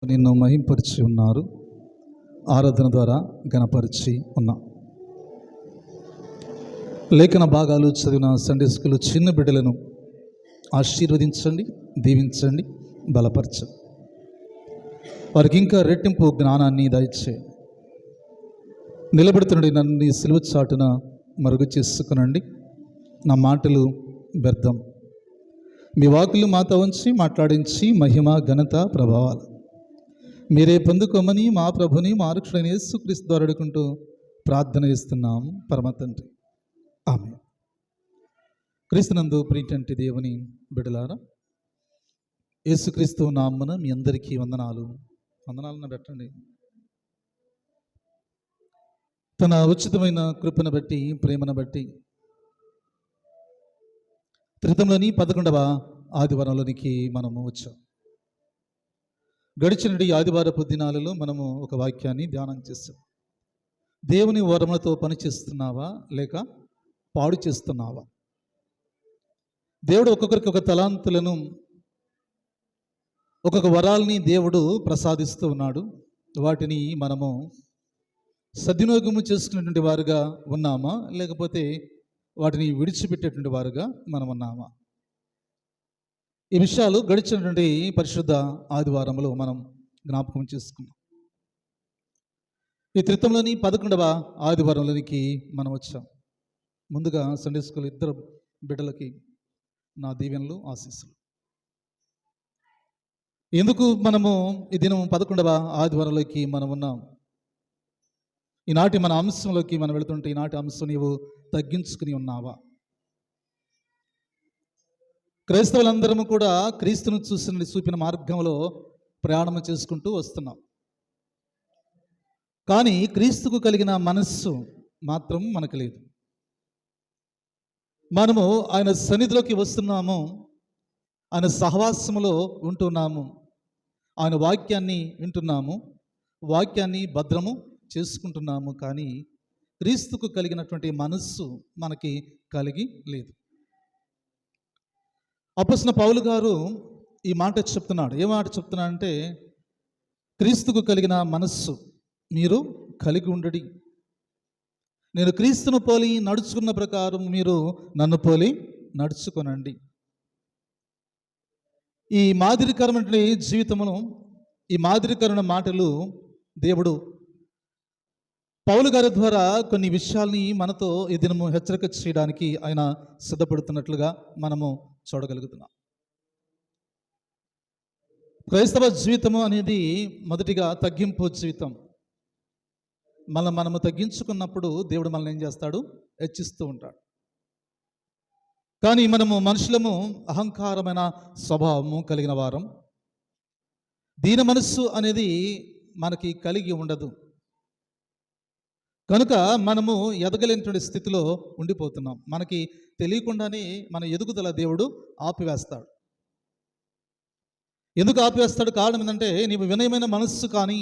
నిన్ను మహింపరిచి ఉన్నారు. ఆరాధన ద్వారా గణపరిచి ఉన్నాం. లేఖన భాగాలు చదివిన సండే స్కూల్ చిన్న బిడ్డలను ఆశీర్వదించండి, దీవించండి, బలపరచండి. వారికి ఇంకా రెట్టింపు జ్ఞానాన్ని దయచేయండి. నిలబెడుతుండీ నన్ను సిలువ చాటున మరుగు చేసుకునండి. నా మాటలు వ్యర్థం. మీ వాకులు మాతో ఉంచి మాట్లాడించి మహిమ ఘనత ప్రభావాలు మీరే పొందుకోమని మా ప్రభుని మా రక్షకుడైన యేసుక్రీస్తు ద్వారా అడుగుకుంటూ ప్రార్థన చేస్తున్నాం పరమ తండ్రి. ఆమేన్. క్రీస్తునందు ప్రియటువంటి దేవుని బిడ్డలారా, యేసుక్రీస్తు నామమున మీ అందరికీ వందనాలను పెట్టండి. తన ఉచితమైన కృపను బట్టి, ప్రేమను బట్టి త్రితంలోని 11వ ఆదివారంలోనికి మనము వచ్చాం. గడిచినటి ఆదివారపు దినాలలో మనము ఒక వాక్యాన్ని ధ్యానం చేస్తాం. దేవుని వరములతో పని చేస్తున్నావా లేక పాడు చేస్తున్నావా? దేవుడు ఒక్కొక్కరికి ఒక తలాంతులను, ఒక్కొక్క వరాల్ని దేవుడు ప్రసాదిస్తూ ఉన్నాడు. వాటిని మనము సద్వినియోగము చేసుకునేటువంటి వారుగా ఉన్నామా లేకపోతే వాటిని విడిచిపెట్టేటువంటి వారుగా మనం ఉన్నామా? ఈ విషయాలు గడిచినటువంటి పరిశుద్ధ ఆదివారంలో మనం జ్ఞాపకం చేసుకున్నాం. ఈ త్రిత్వంలోని 11వ ఆదివారంలోనికి మనం వచ్చాం. ముందుగా సండే స్కూల్ ఇద్దరు బిడ్డలకి నా దీవెనలు, ఆశీస్సులు. ఎందుకు మనము ఈ దినం 11వ ఆదివారంలోకి మనం ఉన్నాం? ఈనాటి మన అంశంలోకి మనం వెళుతుంటే, ఈనాటి అంశం నీవు తగ్గించుకుని ఉన్నావా? క్రైస్తవులందరము కూడా క్రీస్తును చూపిన మార్గంలో ప్రయాణం చేసుకుంటూ వస్తున్నాం. కానీ క్రీస్తుకు కలిగిన మనస్సు మాత్రం మనకు లేదు. మనము ఆయన సన్నిధిలోకి వస్తున్నాము, ఆయన సహవాసములో ఉంటున్నాము, ఆయన వాక్యాన్ని వింటున్నాము, వాక్యాన్ని భద్రము చేసుకుంటున్నాము. కానీ క్రీస్తుకు కలిగినటువంటి మనస్సు మనకి కలిగి లేదు. అపోస్తలుడైన పౌలు గారు ఈ మాట చెప్తున్నాడు. ఏ మాట చెప్తున్నాడు అంటే, క్రీస్తుకు కలిగిన మనస్సు మీరు కలిగి ఉండడి. నేను క్రీస్తును పోలి నడుచుకున్న ప్రకారం మీరు నన్ను పోలి నడుచుకొనండి. ఈ మాదిరికరమైన జీవితమును, ఈ మాదిరికరమైన మాటలు దేవుడు పౌలు గారి ద్వారా కొన్ని విషయాల్ని మనతో ఈ దినము హెచ్చరిక చేయడానికి ఆయన సిద్ధపడుతున్నట్లుగా మనము చూడగలుగుతున్నాం. క్రైస్తవ జీవితము అనేది మొదటిగా తగ్గింపు జీవితం. మనము తగ్గించుకున్నప్పుడు దేవుడు మనల్ని ఏం చేస్తాడు? హెచ్చిస్తూ ఉంటాడు. కానీ మనము మనుషులము అహంకారమైన స్వభావము కలిగిన వారం. దీన మనస్సు అనేది మనకి కలిగి ఉండదు. కనుక మనము ఎదగలేనటువంటి స్థితిలో ఉండిపోతున్నాం. మనకి తెలియకుండానే మన ఎదుగుదల దేవుడు ఆపివేస్తాడు. ఎందుకు ఆపివేస్తాడు? కారణం ఏంటంటే, నీవు వినయమైన మనస్సు కానీ,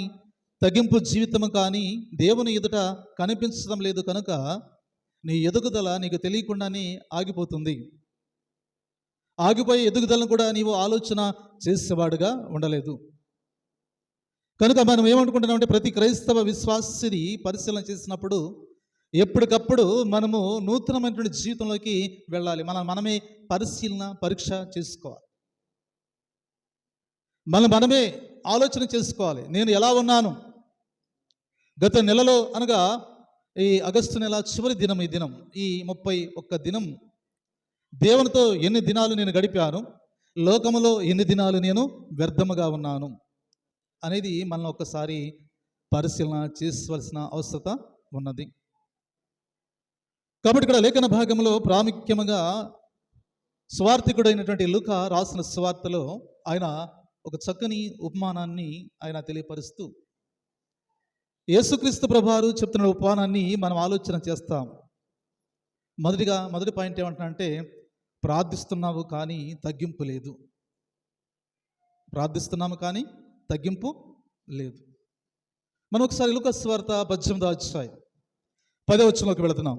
తగ్గింపు జీవితము కానీ దేవుని ఎదుట కనిపించడం లేదు. కనుక నీ ఎదుగుదల నీకు తెలియకుండానే ఆగిపోతుంది. ఆగిపోయే ఎదుగుదలను కూడా నీవు ఆలోచన చేసేవాడుగా ఉండలేదు. కనుక మనం ఏమనుకుంటున్నామంటే, ప్రతి క్రైస్తవ విశ్వాసిని పరిశీలన చేసినప్పుడు ఎప్పటికప్పుడు మనము నూతనమైనటువంటి జీవితంలోకి వెళ్ళాలి. మనమే పరీక్ష చేసుకోవాలి. మనమే ఆలోచన చేసుకోవాలి. నేను ఎలా ఉన్నాను? గత నెలలో, అనగా ఈ ఆగస్టు నెల చివరి దినం, ఈ దినం, ఈ 31 దినం దేవునితో ఎన్ని దినాలు నేను గడిపాను, లోకములో ఎన్ని దినాలు నేను వ్యర్థముగా ఉన్నాను అనేది మనం ఒక్కసారి పరిశీలన చేసుకోవాల్సిన అవసరత ఉన్నది. కాబట్టి ఇక్కడ లేఖన భాగంలో ప్రాముఖ్యముగా సువార్తికుడైనటువంటి లూకా రాసిన సువార్తలో ఆయన ఒక చక్కని ఉపమానాన్ని ఆయన తెలియపరుస్తూ, యేసుక్రీస్తు ప్రభువారు చెప్తున్న ఉపమానాన్ని మనం ఆలోచన చేస్తాం. మొదటి పాయింట్ ఏమంటున్నాడంటే, ప్రార్థిస్తున్నావు కానీ తగ్గింపు లేదు. ప్రార్థిస్తున్నాము కానీ తగ్గింపు లేదు. మనం ఒకసారి లూకా సువార్త 18వ అధ్యాయం 10వ వచనంలోకి వెళుతున్నాం.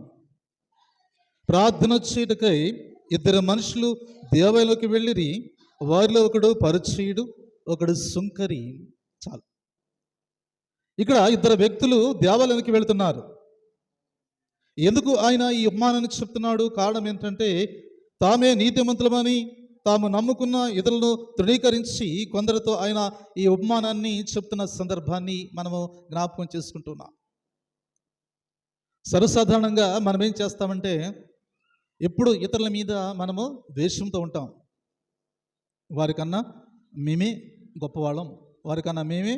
ప్రార్థన చేయటకై 2 మనుషులు దేవాలయంలోకి వెళ్ళిరి. వారిలో ఒకడు పరిచయుడు, ఒకడు సుంకరి. చాలు. ఇక్కడ ఇద్దరు వ్యక్తులు దేవాలయానికి వెళుతున్నారు. ఎందుకు ఆయన ఈ ఉపమానాన్ని చెప్తున్నాడు? కారణం ఏంటంటే తామే నీతిమంతులమని తాము నమ్ముకున్న ఇతరులను తృణీకరించి కొందరితో ఆయన ఈ ఉపమానాన్ని చెప్తున్న సందర్భాన్ని మనము జ్ఞాపకం చేసుకుంటున్నాం. సర్వసాధారణంగా మనం ఏం చేస్తామంటే ఎప్పుడు ఇతరుల మీద మనము ద్వేషంతో ఉంటాం. వారికన్నా మేమే గొప్పవాళ్ళం, వారికన్నా మేమే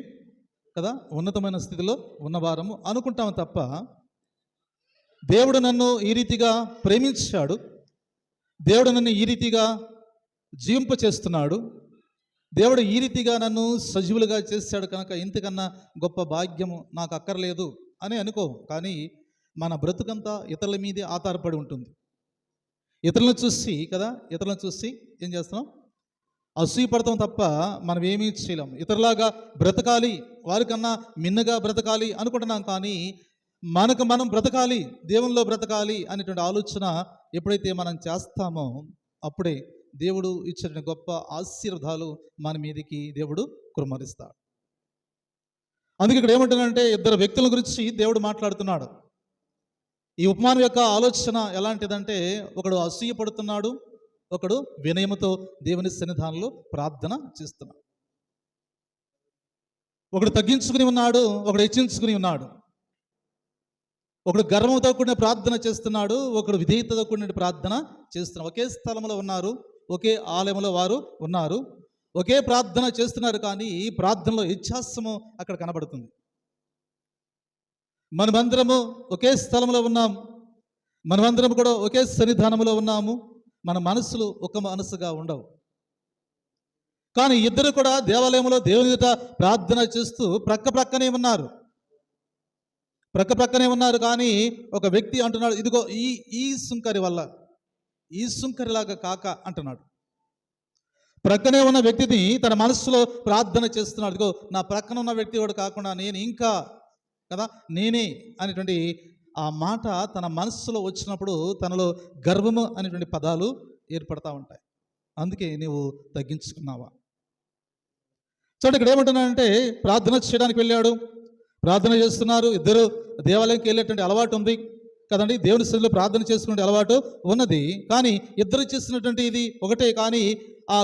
కదా ఉన్నతమైన స్థితిలో ఉన్నవారము అనుకుంటాము తప్ప దేవుడు నన్ను ఈ రీతిగా ప్రేమించాడు, దేవుడు నన్ను ఈ రీతిగా జీవింప చేస్తున్నాడు, దేవుడు ఈ రీతిగా నన్ను సజీవులుగా చేశాడు కనుక ఇంతకన్నా గొప్ప భాగ్యము నాకు అక్కర్లేదు అని అనుకోం. కానీ మన బ్రతుకంతా ఇతరుల మీదే ఆధారపడి ఉంటుంది. ఇతరులను చూసి ఏం చేస్తున్నాం? అసూయపడతాం తప్ప మనం ఏమీ చేయలేం. ఇతరులాగా బ్రతకాలి, వారికన్నా మిన్నగా బ్రతకాలి అనుకుంటున్నాం. కానీ మనకు మనం బ్రతకాలి, దేవునిలో బ్రతకాలి అనేటువంటి ఆలోచన ఎప్పుడైతే మనం చేస్తామో అప్పుడే దేవుడు ఇచ్చిన గొప్ప ఆశీర్వాదాలు మన మీదకి దేవుడు కుమ్మరిస్తాడు. అందుకే ఇక్కడ ఏమంటున్నాడంటే ఇద్దరు వ్యక్తుల గురించి దేవుడు మాట్లాడుతున్నాడు. ఈ ఉపమానం యొక్క ఆలోచన ఎలాంటిదంటే ఒకడు అసూయ పడుతున్నాడు, ఒకడు వినయముతో దేవుని సన్నిధానంలో ప్రార్థన చేస్తున్నాడు. ఒకడు తగ్గించుకుని ఉన్నాడు, ఒకడు హెచ్చించుకుని ఉన్నాడు. ఒకడు గర్వంతో కూడిన ప్రార్థన చేస్తున్నాడు, ఒకడు విధేయతతో కూడిన ప్రార్థన చేస్తున్నాడు. ఒకే స్థలంలో ఉన్నారు, ఒకే ఆలయంలో వారు ఉన్నారు, ఒకే ప్రార్థన చేస్తున్నారు. కానీ ఈ ప్రార్థనలో వ్యత్యాసము అక్కడ కనబడుతుంది. మనమందరము ఒకే స్థలంలో ఉన్నాం, మనమందరం కూడా ఒకే సన్నిధానంలో ఉన్నాము, మన మనసులు ఒక మనసుగా ఉండవు. కానీ ఇద్దరు కూడా దేవాలయంలో దేవుని ఎదుట ప్రార్థన చేస్తూ ప్రక్కనే ఉన్నారు. కానీ ఒక వ్యక్తి అంటున్నాడు, ఇదిగో ఈ సుంకరి వల్ల, ఈ సుంకరిలాగా కాక అంటున్నాడు. ప్రక్కనే ఉన్న వ్యక్తిని తన మనస్సులో ప్రార్థన చేస్తున్నాడు. ఇదిగో నా ప్రక్కన ఉన్న వ్యక్తి వాడు కాకుండా నేను ఇంకా నేనే అనేటువంటి ఆ మాట తన మనస్సులో వచ్చినప్పుడు తనలో గర్వము అనేటువంటి పదాలు ఏర్పడతా ఉంటాయి. అందుకే నీవు తగ్గించుకున్నావా? చూడండి, ఇక్కడ ఏమంటున్నానంటే ప్రార్థన చేయడానికి వెళ్ళాడు, ప్రార్థన చేస్తున్నారు. ఇద్దరు దేవాలయంకి వెళ్ళేటువంటి అలవాటు ఉంది కదండి, దేవుని సన్నిధిలో ప్రార్థన చేసుకునే అలవాటు ఉన్నది. కానీ ఇద్దరు చేస్తున్నటువంటి ఇది ఒకటే. కానీ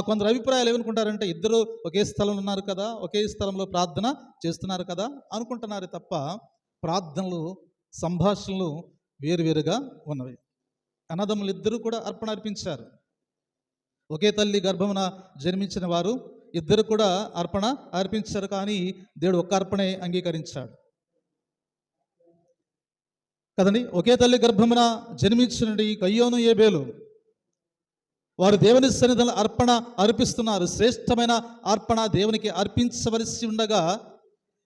కొందరు అభిప్రాయాలు ఏమనుకుంటారంటే ఇద్దరు ఒకే స్థలంలో ఉన్నారు కదా, ఒకే స్థలంలో ప్రార్థన చేస్తున్నారు కదా అనుకుంటున్నారు తప్ప ప్రార్థనలు, సంభాషణలు వేరువేరుగా ఉన్నవి. అన్నదమ్ములు ఇద్దరు కూడా అర్పణ అర్పించారు. ఒకే తల్లి గర్భమున జన్మించిన వారు ఇద్దరు కూడా అర్పణ అర్పించారు. కానీ దేవుడు ఒక్క అర్పణే అంగీకరించాడు కదండి. ఒకే తల్లి గర్భమున జన్మించినది కయ్యోను ఏబేలు వారు దేవుని సన్నిధిలో అర్పణ అర్పిస్తున్నారు. శ్రేష్టమైన అర్పణ దేవునికి అర్పించవలసి ఉండగా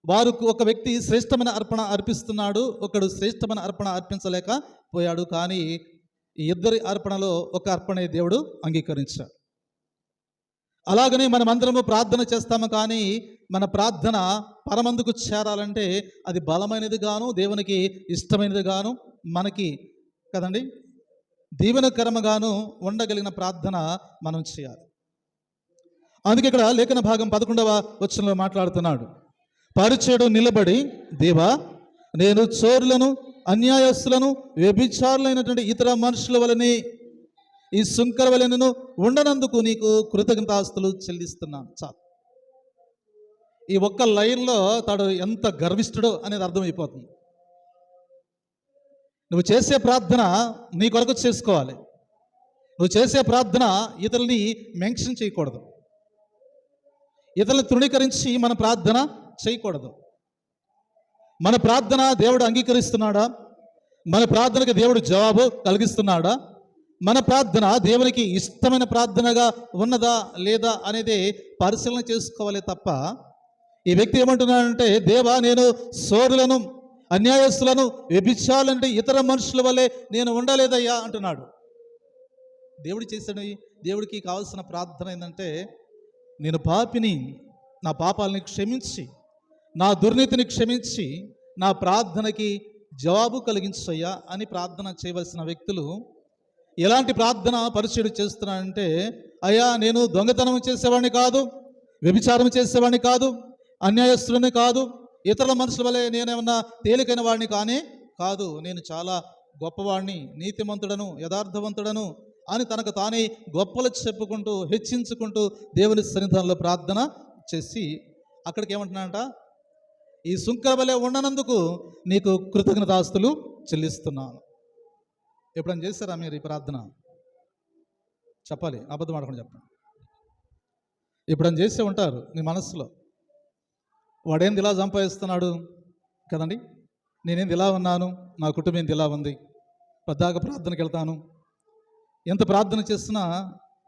వారు ఒక వ్యక్తి శ్రేష్టమైన అర్పణ అర్పిస్తున్నాడు, ఒకడు శ్రేష్టమైన అర్పణ అర్పించలేకపోయాడు. కానీ ఈ ఇద్దరి అర్పణలో ఒక అర్పణే దేవుడు అంగీకరించాడు. అలాగనే మనమందరము ప్రార్థన చేస్తాము. కానీ మన ప్రార్థన పరమందుకు చేరాలంటే అది బలమైనది గాను, దేవునికి ఇష్టమైనది గాను, మనకి కదండి దీవెనకరముగాను ఉండగలిగిన ప్రార్థన మనం చేయాలి. అందుకే ఇక్కడ లేఖన భాగం 11వ వచనంలో మాట్లాడుతున్నాడు. పరిచయుడు నిలబడి, దేవా, నేను చోరులను, అన్యాయస్తులను, వ్యభిచారులైనటువంటి ఇతర మనుషుల వలనే ఈ సుంకర వలెనను ఉండనందుకు నీకు కృతజ్ఞతాస్తులు చెల్లిస్తున్నాను. చాలు. ఈ ఒక్క లైన్లో తాడు ఎంత గర్విష్ఠుడో అనేది అర్థమైపోతుంది. నువ్వు చేసే ప్రార్థన నీ కొరకు చేసుకోవాలి. నువ్వు చేసే ప్రార్థన ఇతరుల్ని మెన్షన్ చేయకూడదు, ఇతరులను తృణీకరించి మన ప్రార్థన చేయకూడదు. మన ప్రార్థన దేవుడు అంగీకరిస్తున్నాడా? మన ప్రార్థనకి దేవుడు జవాబు కలిగిస్తున్నాడా? మన ప్రార్థన దేవునికి ఇష్టమైన ప్రార్థనగా ఉన్నదా లేదా అనేది పరిశీలన చేసుకోవాలి తప్ప ఈ వ్యక్తి ఏమంటున్నాడంటే, దేవా, నేను సోరులను, అన్యాయస్తులను, వ్యభిచారులంటే ఇతర మనుషుల వల్లే నేను ఉండలేదయ్యా అంటున్నాడు. దేవుడు చేశాడు. దేవుడికి కావాల్సిన ప్రార్థన ఏంటంటే, నేను పాపిని, నా పాపాలని క్షమించి, నా దుర్నీతిని క్షమించి, నా ప్రార్థనకి జవాబు కలిగించయ్యా అని ప్రార్థన చేయవలసిన వ్యక్తులు ఎలాంటి ప్రార్థన పరిచయుడు చేస్తున్నాడంటే, అయ్యా, నేను దొంగతనం చేసేవాడిని కాదు, వ్యభిచారం చేసేవాడిని కాదు, అన్యాయస్తుడని కాదు, ఇతరుల మనుషుల వలె నేనేమన్నా తేలికైన వాడిని కానే కాదు, నేను చాలా గొప్పవాడిని, నీతిమంతుడను, యథార్థవంతుడను అని తనకు తానే గొప్పలు చెప్పుకుంటూ హెచ్చించుకుంటూ దేవుని సన్నిధానంలో ప్రార్థన చేసి అక్కడికి ఏమంటున్నాడంట, ఈ సుంకర వలె ఉండనందుకు నీకు కృతజ్ఞతాస్తులు చెల్లిస్తున్నాను. ఎప్పుడైనా చేస్తారా మీరు ఈ ప్రార్థన? చెప్పాలి, అబద్ధం ఆడకుండా చెప్పండి. ఎప్పుడైనా చేసే ఉంటారు నీ మనస్సులో, వాడేంది ఇలా సంపాదిస్తున్నాడు కదండి, నేనేంది ఇలా ఉన్నాను, నా కుటుంబం ఏంది ఇలా ఉంది, పద్దాక ప్రార్థనకి వెళ్తాను, ఎంత ప్రార్థన చేస్తున్నా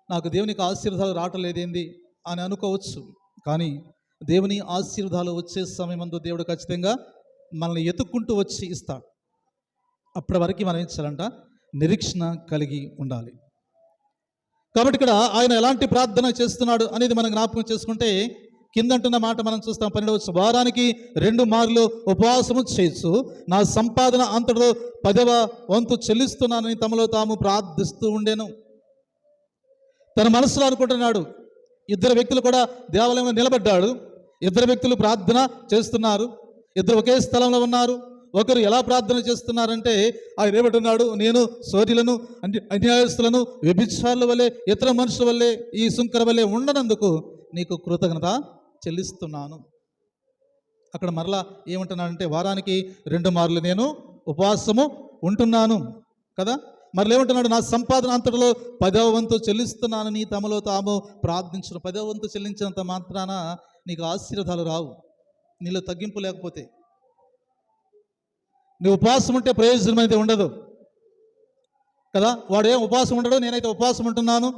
నాకు దేవునికి ఆశీర్వాదాలు రావటం లేదేంది అని అనుకోవచ్చు. కానీ దేవుని ఆశీర్వాదాలు వచ్చే సమయమందు దేవుడు ఖచ్చితంగా మనల్ని ఎత్తుక్కుంటూ వచ్చి ఇస్తాడు. అప్పటి వరకు మనం ఏం చేయాలంట, నిరీక్షణ కలిగి ఉండాలి. కాబట్టి ఇక్కడ ఆయన ఎలాంటి ప్రార్థన చేస్తున్నాడు అనేది మనం జ్ఞాపకం చేసుకుంటే కిందంటున్న మాట మనం చూస్తాం. 12వ వారానికి 2 మార్లు ఉపవాసము చేయొచ్చు, నా సంపాదన అంతటిలో 10వ వంతు చెల్లిస్తున్నానని తమలో తాము ప్రార్థిస్తూ ఉండేను. తన మనసులో అనుకుంటున్నాడు. ఇద్దరు వ్యక్తులు కూడా దేవాలయంలో నిలబడ్డాడు, ఇద్దరు వ్యక్తులు ప్రార్థన చేస్తున్నారు, ఇద్దరు ఒకే స్థలంలో ఉన్నారు. ఒకరు ఎలా ప్రార్థన చేస్తున్నారంటే ఆయన ఏమంటున్నాడు, నేను సోదరులను అన్యాయస్తులను వ్యభిచారుల వల్లే ఇతర మనుషుల వల్లే ఈ సుంకర వల్లే ఉండనందుకు నీకు కృతజ్ఞత చెల్లిస్తున్నాను. అక్కడ మరలా ఏమంటున్నాడంటే వారానికి 2 మార్లు నేను ఉపవాసము ఉంటున్నాను కదా. మరలా ఏమంటున్నాడు, నా సంపాదన అంతటిలో 10వ వంతు చెల్లిస్తున్నానని తమలో తాము ప్రార్థించిన. 10వ వంతు చెల్లించినంత మాత్రాన నీకు ఆశీర్వాదాలు రావు, నీలో తగ్గింపు లేకపోతే. నువ్వు ఉపవాసం ఉంటే ప్రయోజనం అయితే ఉండదు కదా. వాడేం ఉపవాసం ఉండడు, నేనైతే ఉపవాసం ఉంటున్నాను,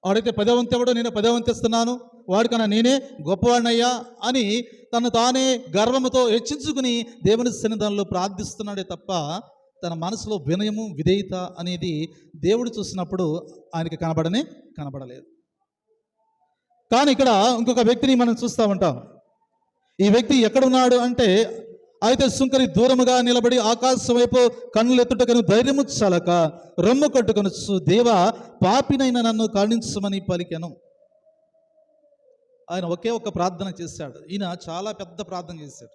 వాడైతే 10వ వంతు ఇవ్వడు, నేను 10వ వంతు ఇస్తున్నాను, వాడికన్నా నేనే గొప్పవాడినయ్యా అని తను తానే గర్వముతో హెచ్చించుకుని దేవుని సన్నిధానంలో ప్రార్థిస్తున్నాడే తప్ప తన మనసులో వినయము విధేయత అనేది దేవుడు చూసినప్పుడు ఆయనకి కనబడలేదు. కానీ ఇక్కడ ఇంకొక వ్యక్తిని మనం చూస్తూ ఉంటాం. ఈ వ్యక్తి ఎక్కడున్నాడు అంటే, అయితే సుంకరి దూరముగా నిలబడి ఆకాశం వైపు కన్నులెత్తుటకను ధైర్యము చాలక రొమ్ము కట్టుకొనొచ్చు, దేవా పాపినైన నన్ను కరుణించమని పలికెను. ఆయన ఒకే ఒక్క ప్రార్థన చేశాడు. ఈయన చాలా పెద్ద ప్రార్థన చేశాడు.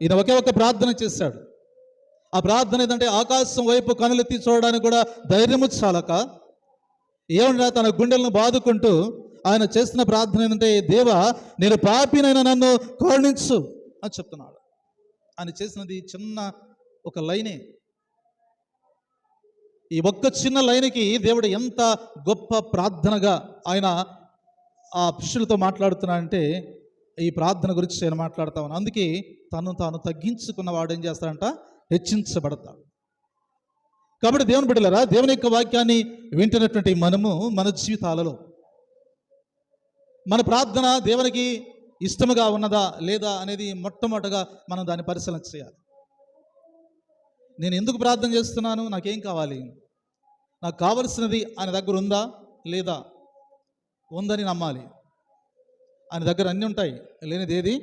ఈయన ఒకే ఒక్క ప్రార్థన చేశాడు. ఆ ప్రార్థన ఏంటంటే ఆకాశం వైపు కనులెత్తి చూడడానికి కూడా ధైర్యము చాలక ఏమన్నా తన గుండెలను బాదుకుంటూ ఆయన చేస్తున్న ప్రార్థన ఏంటంటే, దేవా నేను పాపినైనా నన్ను కరుణించు అని చెప్తున్నాడు. ఆయన చేసినది చిన్న ఒక లైనే. ఈ ఒక్క చిన్న లైన్కి దేవుడు ఎంత గొప్ప ప్రార్థనగా ఆయన ఆ శిష్యులతో మాట్లాడుతున్నాడంటే ఈ ప్రార్థన గురించి నేను మాట్లాడుతా ఉన్నాను. అందుకే తను తాను తగ్గించుకున్న వాడు ఏం చేస్తాడంట, హెచ్చించబడతాడు. కాబట్టి దేవుని బిడ్డలారా, దేవుని యొక్క వాక్యాన్ని వింటున్నటువంటి మనము మన జీవితాలలో మన ప్రార్థన దేవునికి ఇష్టముగా ఉన్నదా లేదా అనేది మొట్టమొదటగా మనం దాన్ని పరిశీలన చేయాలి. నేను ఎందుకు ప్రార్థన చేస్తున్నాను, నాకేం కావాలి, నాకు కావలసినది ఆయన దగ్గర ఉందా లేదా, ఉందని నమ్మాలి. ఆయన దగ్గర అన్నీ ఉంటాయి, లేనిది ఏది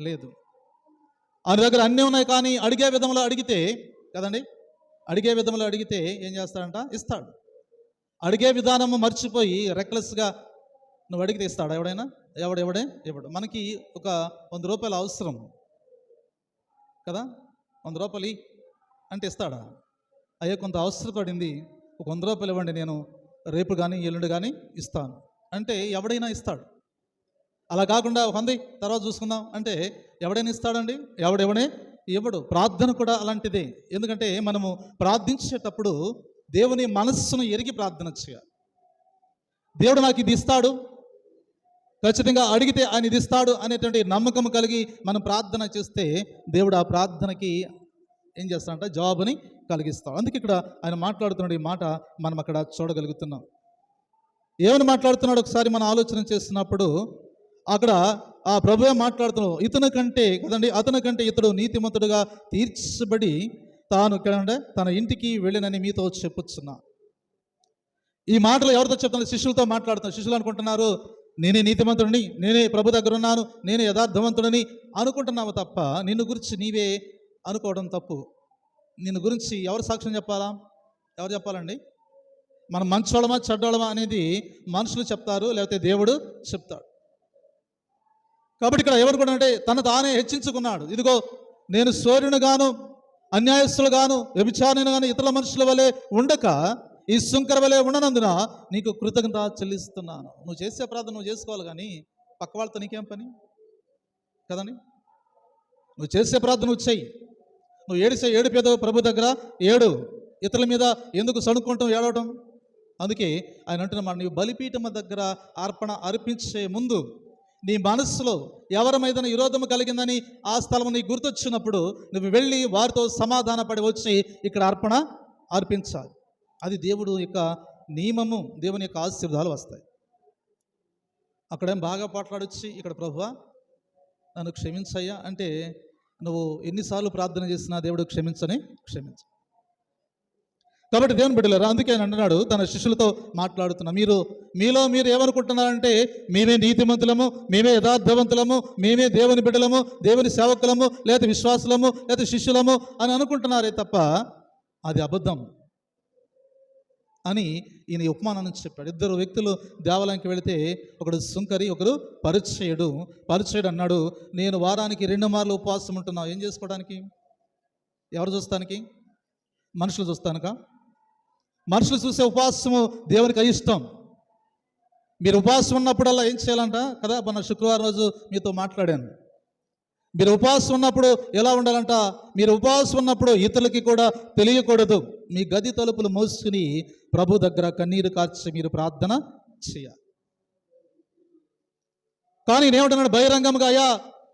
లేదు. ఆయన దగ్గర అన్నీ ఉన్నాయి, కానీ అడిగే విధంలో అడిగితే కదండి, అడిగే విధంలో అడిగితే ఏం చేస్తాడంట, ఇస్తాడు. అడిగే విధానము మర్చిపోయి రెక్లెస్గా నువ్వు అడిగితే ఇస్తాడు ఎవడైనా? ఎవడు. మనకి ఒక 100 రూపాయలు అవసరం కదా, 100 రూపాయలు అంటే ఇస్తాడా? అయ్యో కొంత అవసరపడింది, ఒక 100 రూపాయలు ఇవ్వండి, నేను రేపు కానీ ఎల్లుండి కానీ ఇస్తాను అంటే ఎవడైనా ఇస్తాడు. అలా కాకుండా 100 తర్వాత చూసుకుందాం అంటే ఎవడైనా ఇస్తాడండి? ఎవడే ఇవ్వడు. ప్రార్థన కూడా అలాంటిదే. ఎందుకంటే మనము ప్రార్థించేటప్పుడు దేవుని మనస్సును ఎరిగి ప్రార్థన చేయాలి. దేవుడు నాకు ఇది ఇస్తాడు, ఖచ్చితంగా అడిగితే ఆయన ఇది ఇస్తాడు అనేటువంటి నమ్మకం కలిగి మనం ప్రార్థన చేస్తే దేవుడు ఆ ప్రార్థనకి ఏం చేస్తాడంటే జవాబుని కలిగిస్తాడు. అందుకే ఇక్కడ ఆయన మాట్లాడుతున్నాడు. ఈ మాట మనం అక్కడ చూడగలుగుతున్నాం. ఏమని మాట్లాడుతున్నాడు ఒకసారి మనం ఆలోచన చేస్తున్నప్పుడు అక్కడ ఆ ప్రభువే మాట్లాడుతున్నాడు. ఇతని కంటే కదండి, అతని కంటే ఇతడు నీతిమంతుడుగా తీర్చబడి తాను అంటే తన ఇంటికి వెళ్ళినని మీతో చెప్పుచున్నా. ఈ మాటలు ఎవరితో చెప్తున్నారు? శిష్యులతో మాట్లాడుతున్నారు. శిష్యులు అనుకుంటున్నారు నేనే నీతిమంతుడిని, నేనే ప్రభు దగ్గర ఉన్నాను, నేనే యథార్థవంతుడిని అనుకుంటున్నావు తప్ప నిన్ను గురించి నీవే అనుకోవడం తప్పు. నిన్ను గురించి ఎవరు సాక్ష్యం చెప్పాలా? ఎవరు చెప్పాలండి? మనం మంచోళమా చెడ్డోళమా అనేది మనుషులు చెప్తారు, లేకపోతే దేవుడు చెప్తాడు. కాబట్టి ఇక్కడ ఎవరు కూడా అంటే తను తానే హెచ్చించుకున్నాడు. ఇదిగో నేను సూర్యుని గాను, అన్యాయస్తులు గాను, వ్యభిచారిని గాను, ఇతర మనుషుల వలె ఉండక ఈ సుంకర వలె ఉండనందున నీకు కృతజ్ఞత చెల్లిస్తున్నాను. నువ్వు చేసే ప్రార్థన నువ్వు చేసుకోవాలి, కానీ పక్క వాళ్ళతో నీకేం పని కదండి. నువ్వు చేసే ప్రార్థన నువ్వు చెయ్యి. నువ్వు ఏడుపేదో ప్రభు దగ్గర ఏడు, ఇతరుల మీద ఎందుకు సణుక్కుంటాం, ఏడవటం? అందుకే ఆయన అంటున్నమాట, నీవు బలిపీఠం దగ్గర అర్పణ అర్పించే ముందు నీ మనస్సులో ఎవరి మీద విరోధము కలిగిందని ఆ స్థలం నీకు గుర్తొచ్చినప్పుడు నువ్వు వెళ్ళి వారితో సమాధాన పడి వచ్చి ఇక్కడ అర్పణ అర్పించాలి. అది దేవుడు యొక్క నియమము, దేవుని యొక్క ఆశీర్వాదాలు వస్తాయి. అక్కడేం బాగా పాటలాడొచ్చి ఇక్కడ ప్రభువా నన్ను క్షమించయ్యా అంటే నువ్వు ఎన్నిసార్లు ప్రార్థన చేసినా దేవుడు క్షమించు. కాబట్టి దేవుని బిడ్డలారా, అందుకే ఆయన అంటున్నాడు తన శిష్యులతో మాట్లాడుతున్నా, మీలో మీరు ఏమనుకుంటున్నారంటే మేమే నీతిమంతులము, మేమే యథార్థవంతులము, మేమే దేవుని బిడ్డలము, దేవుని సేవకులము, లేదా విశ్వాసులము, లేదా శిష్యులము అని అనుకుంటున్నారే తప్ప అది అబద్ధం అని ఈయన ఉపమానం నుంచి చెప్పాడు. ఇద్దరు వ్యక్తులు దేవాలయానికి వెళితే ఒకడు సుంకరి, ఒకడు పరిచయుడు అన్నాడు, నేను వారానికి 2 మార్లు ఉపవాసం ఉంటున్నావు. ఏం చేసుకోవడానికి? ఎవరు చూస్తానికి? మనుషులు చూస్తానుక? మనుషులు చూసే ఉపవాసము దేవునికి అయిష్టం. మీరు ఉపవాసం ఉన్నప్పుడల్లా ఏం చేయాలంట కదా, మన శుక్రవారం రోజు మీతో మాట్లాడాను. మీరు ఉపవాసం ఉన్నప్పుడు ఎలా ఉండాలంట, మీరు ఉపవాసం ఉన్నప్పుడు ఇతరులకి కూడా తెలియకూడదు. మీ గది తలుపులు మోసుకుని ప్రభు దగ్గర కన్నీరు కార్చి మీరు ప్రార్థన చేయాలి. కానీ నేనేమంటున్నాడు బహిరంగంగా, అయ్యా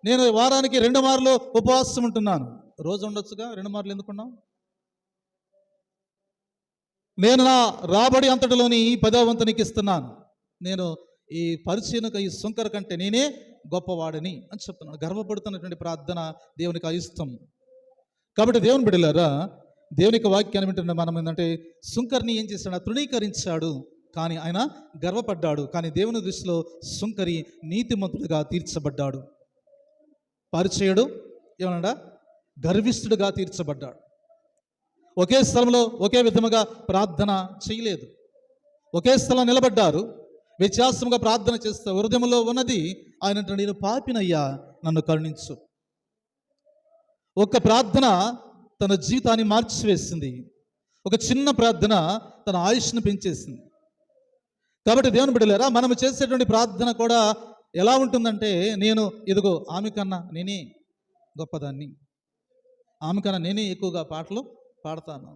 నేను వారానికి 2 మార్లు ఉపవాసం ఉంటున్నాను. రోజు ఉండొచ్చుగా, 2 మార్లు ఎందుకున్నావు? నేను నా రాబడి అంతటిలోని 10వ వంతు నీకు ఇస్తున్నాను. నేను ఈ పరిచయనక ఈ సుంకర కంటే నేనే గొప్పవాడని అని చెప్తున్నాను. గర్వపడుతున్నటువంటి ప్రార్థన దేవునికి అయిష్టం. కాబట్టి దేవుని బిడ్డలారా, దేవునికి వాక్యాన్ని వింటున్న మనం ఏంటంటే, సుంకర్ని ఏం చేశాడు? తృణీకరించాడు, కానీ ఆయన గర్వపడ్డాడు. కానీ దేవుని దృష్టిలో సుంకరి నీతిమంతుడిగా తీర్చబడ్డాడు. పరిచయుడు ఏమన్నా గర్విష్ఠుడుగా తీర్చబడ్డాడు. ఒకే స్థలంలో ఒకే విధముగా ప్రార్థన చేయలేదు, ఒకే స్థలం నిలబడ్డారు, వ్యత్యాసముగా ప్రార్థన చేస్తే హృదయంలో ఉన్నది ఆయన, నేను పాపినయ్యా నన్ను కరుణించు. ఒక ప్రార్థన తన జీవితాన్ని మార్చివేసింది, ఒక చిన్న ప్రార్థన తన ఆయుష్ను పెంచేసింది. కాబట్టి దేవుని బిడ్డలారా, మనము చేసేటువంటి ప్రార్థన కూడా ఎలా ఉంటుందంటే, నేను ఇదిగో ఆమె కన్నా నేనే గొప్పదాన్ని, ఆమె కన్నా నేనే ఎక్కువగా పాటలు పాడతాను.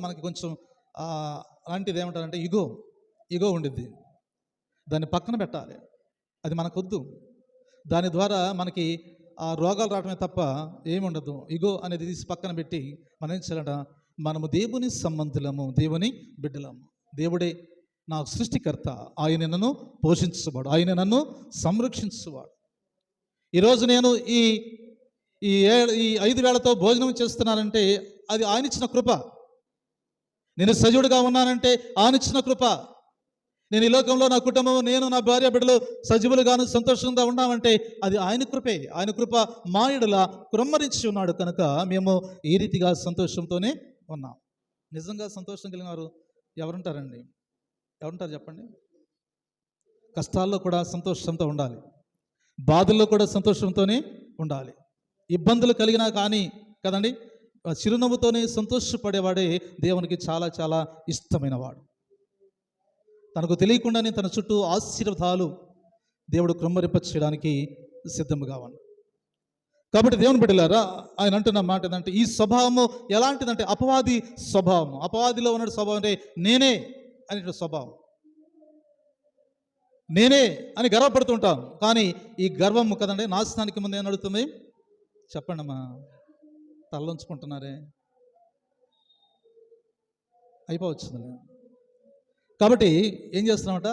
మనకి కొంచెం అలాంటిది ఏమంటారంటే ఇగో ఉండిద్ది, దాన్ని పక్కన పెట్టాలి. అది మనకొద్దు. దాని ద్వారా మనకి ఆ రోగాలు రావడమే తప్ప ఏముండదు. ఇగో అనేది తీసి పక్కన పెట్టి మనం ఏం చేయాలంట, మనము దేవుని సంబంధులము, దేవుని బిడ్డలము. దేవుడే నా సృష్టికర్త, ఆయన నన్ను పోషించువాడు, ఆయన నన్ను సంరక్షించువాడు. ఈరోజు నేను ఈ 5 వేళతో భోజనం చేస్తున్నానంటే అది ఆయన ఇచ్చిన కృప. నేను సజీవుడిగా ఉన్నానంటే ఆయన ఇచ్చిన కృప. నేను ఈ లోకంలో నా కుటుంబం, నేను నా భార్య బిడ్డలు సజీవులుగాను సంతోషంగా ఉన్నామంటే అది ఆయన కృపే. ఆయన కృప మా యెడల కృమ్మరించి ఉన్నాడు కనుక మేము ఈ రీతిగా సంతోషంతోనే ఉన్నాం. నిజంగా సంతోషం కలిగిన వారు ఎవరుంటారండి? ఎవరుంటారు చెప్పండి? కష్టాల్లో కూడా సంతోషంతో ఉండాలి, బాధల్లో కూడా సంతోషంతోనే ఉండాలి. ఇబ్బందులు కలిగినా కానీ కదండి, చిరునవ్వుతోనే సంతోషపడేవాడే దేవునికి చాలా చాలా ఇష్టమైన వాడు. తనకు తెలియకుండానే తన చుట్టూ ఆశీర్వాదాలు దేవుడు కృమ్మరింప చేయడానికి సిద్ధముగా ఉన్నాడు. కాబట్టి దేవుని బిడ్డలారా, ఆయన అంటున్న మాట ఏంటంటే, ఈ స్వభావము ఎలాంటిదంటే అపవాది స్వభావం. అపవాదిలో ఉన్న స్వభావం అంటే నేనే అనే స్వభావం. నేనే అని గర్వపడుతుంటాం. కానీ ఈ గర్వము కదండి నాశనానికి ముందు ఏం నడుస్తుంది చెప్పండి అమ్మా. తలలోంచుకుంటున్నారే, అయిపోవచ్చుంది. కాబట్టి ఏం చేస్తున్నామట,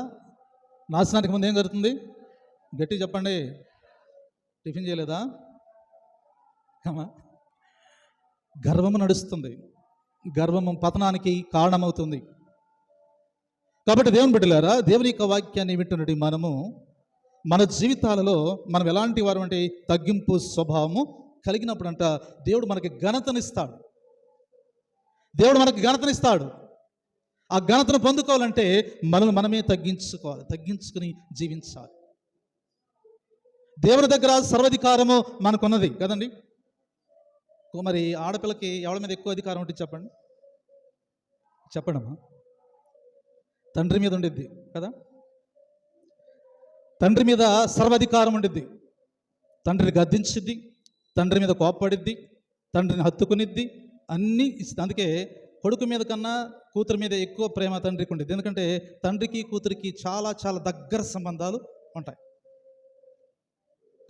నాశనానికి ముందు ఏం జరుగుతుంది? గట్టి చెప్పండి. టిఫిన్ చేయలేదా? గర్వము నడుస్తుంది, గర్వము పతనానికి కారణమవుతుంది. కాబట్టి దేవుని బిడ్డలారా, దేవుని యొక్క వాక్యాన్ని వింటున్నట్టు మనము మన జీవితాలలో మనం ఎలాంటి వారు అంటే తగ్గింపు స్వభావము కలిగినప్పుడు అంట దేవుడు మనకి ఘనతనిస్తాడు. దేవుడు మనకి ఘనతనిస్తాడు. ఆ ఘనతను పొందుకోవాలంటే మనల్ని మనమే తగ్గించుకోవాలి, తగ్గించుకుని జీవించాలి. దేవుని దగ్గర సర్వాధికారము మనకున్నది కదండి. మరి ఆడపిల్లకి ఎవరి మీద ఎక్కువ అధికారం ఉంటుంది చెప్పండి, చెప్పండమ్మా. తండ్రి మీద ఉండిద్ది కదా. తండ్రి మీద సర్వాధికారం ఉండిద్ది. తండ్రిని గద్దించిద్ది, తండ్రి మీద కోప్పడిద్ది, తండ్రిని హత్తుకునిద్ది, అన్నీ ఇస్తుంది. అందుకే కొడుకు మీద కన్నా కూతురు మీద ఎక్కువ ప్రేమ తండ్రికి ఉండేది. ఎందుకంటే తండ్రికి కూతురికి చాలా చాలా దగ్గర సంబంధాలు ఉంటాయి.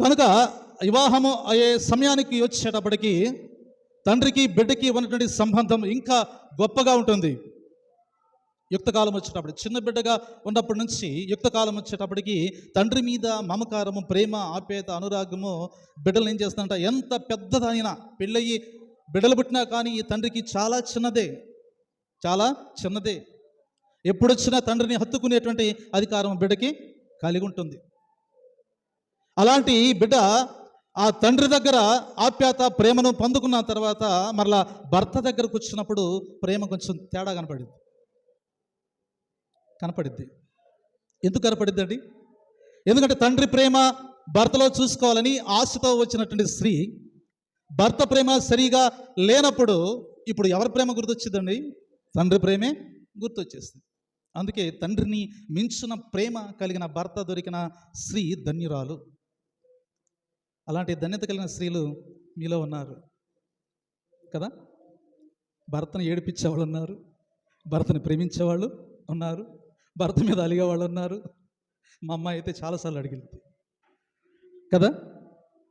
కనుక వివాహము అయ్యే సమయానికి వచ్చేటప్పటికి తండ్రికి బిడ్డకి ఉన్నటువంటి సంబంధం ఇంకా గొప్పగా ఉంటుంది. యుక్తకాలం వచ్చేటప్పుడు, చిన్న బిడ్డగా ఉన్నప్పటి నుంచి యుక్తకాలం వచ్చేటప్పటికి తండ్రి మీద మమకారము, ప్రేమ, ఆప్యాయత, అనురాగము బిడ్డలు ఏం చేస్తుందంట, ఎంత పెద్దదైనా పెళ్ళయి బిడ్డలు పుట్టినా కానీ ఈ తండ్రికి చాలా చిన్నదే, చాలా చిన్నదే. ఎప్పుడొచ్చినా తండ్రిని హత్తుకునేటువంటి అధికారం బిడ్డకి కలిగి ఉంటుంది. అలాంటి బిడ్డ ఆ తండ్రి దగ్గర ఆప్యాయత, ప్రేమను పొందుకున్న తర్వాత మరలా భర్త దగ్గరకు వచ్చినప్పుడు ప్రేమ కొంచెం తేడా కనపడిద్ది. ఎందుకు కనపడిద్ది అండి? ఎందుకంటే తండ్రి ప్రేమ భర్తలో చూసుకోవాలని ఆశతో వచ్చినటువంటి స్త్రీ భర్త ప్రేమ సరిగా లేనప్పుడు ఇప్పుడు ఎవరి ప్రేమ గుర్తొచ్చిందండి? తండ్రి ప్రేమే గుర్తొచ్చేస్తుంది. అందుకే తండ్రిని మించిన ప్రేమ కలిగిన భర్త దొరికిన స్త్రీ ధన్యురాలు. అలాంటి ధన్యత కలిగిన స్త్రీలు మీలో ఉన్నారు కదా. భర్తను ఏడిపించేవాళ్ళు ఉన్నారు, భర్తను ప్రేమించేవాళ్ళు ఉన్నారు, భర్త మీద అలిగేవాళ్ళు ఉన్నారు. మా అమ్మాయి అయితే చాలాసార్లు అడిగింది కదా.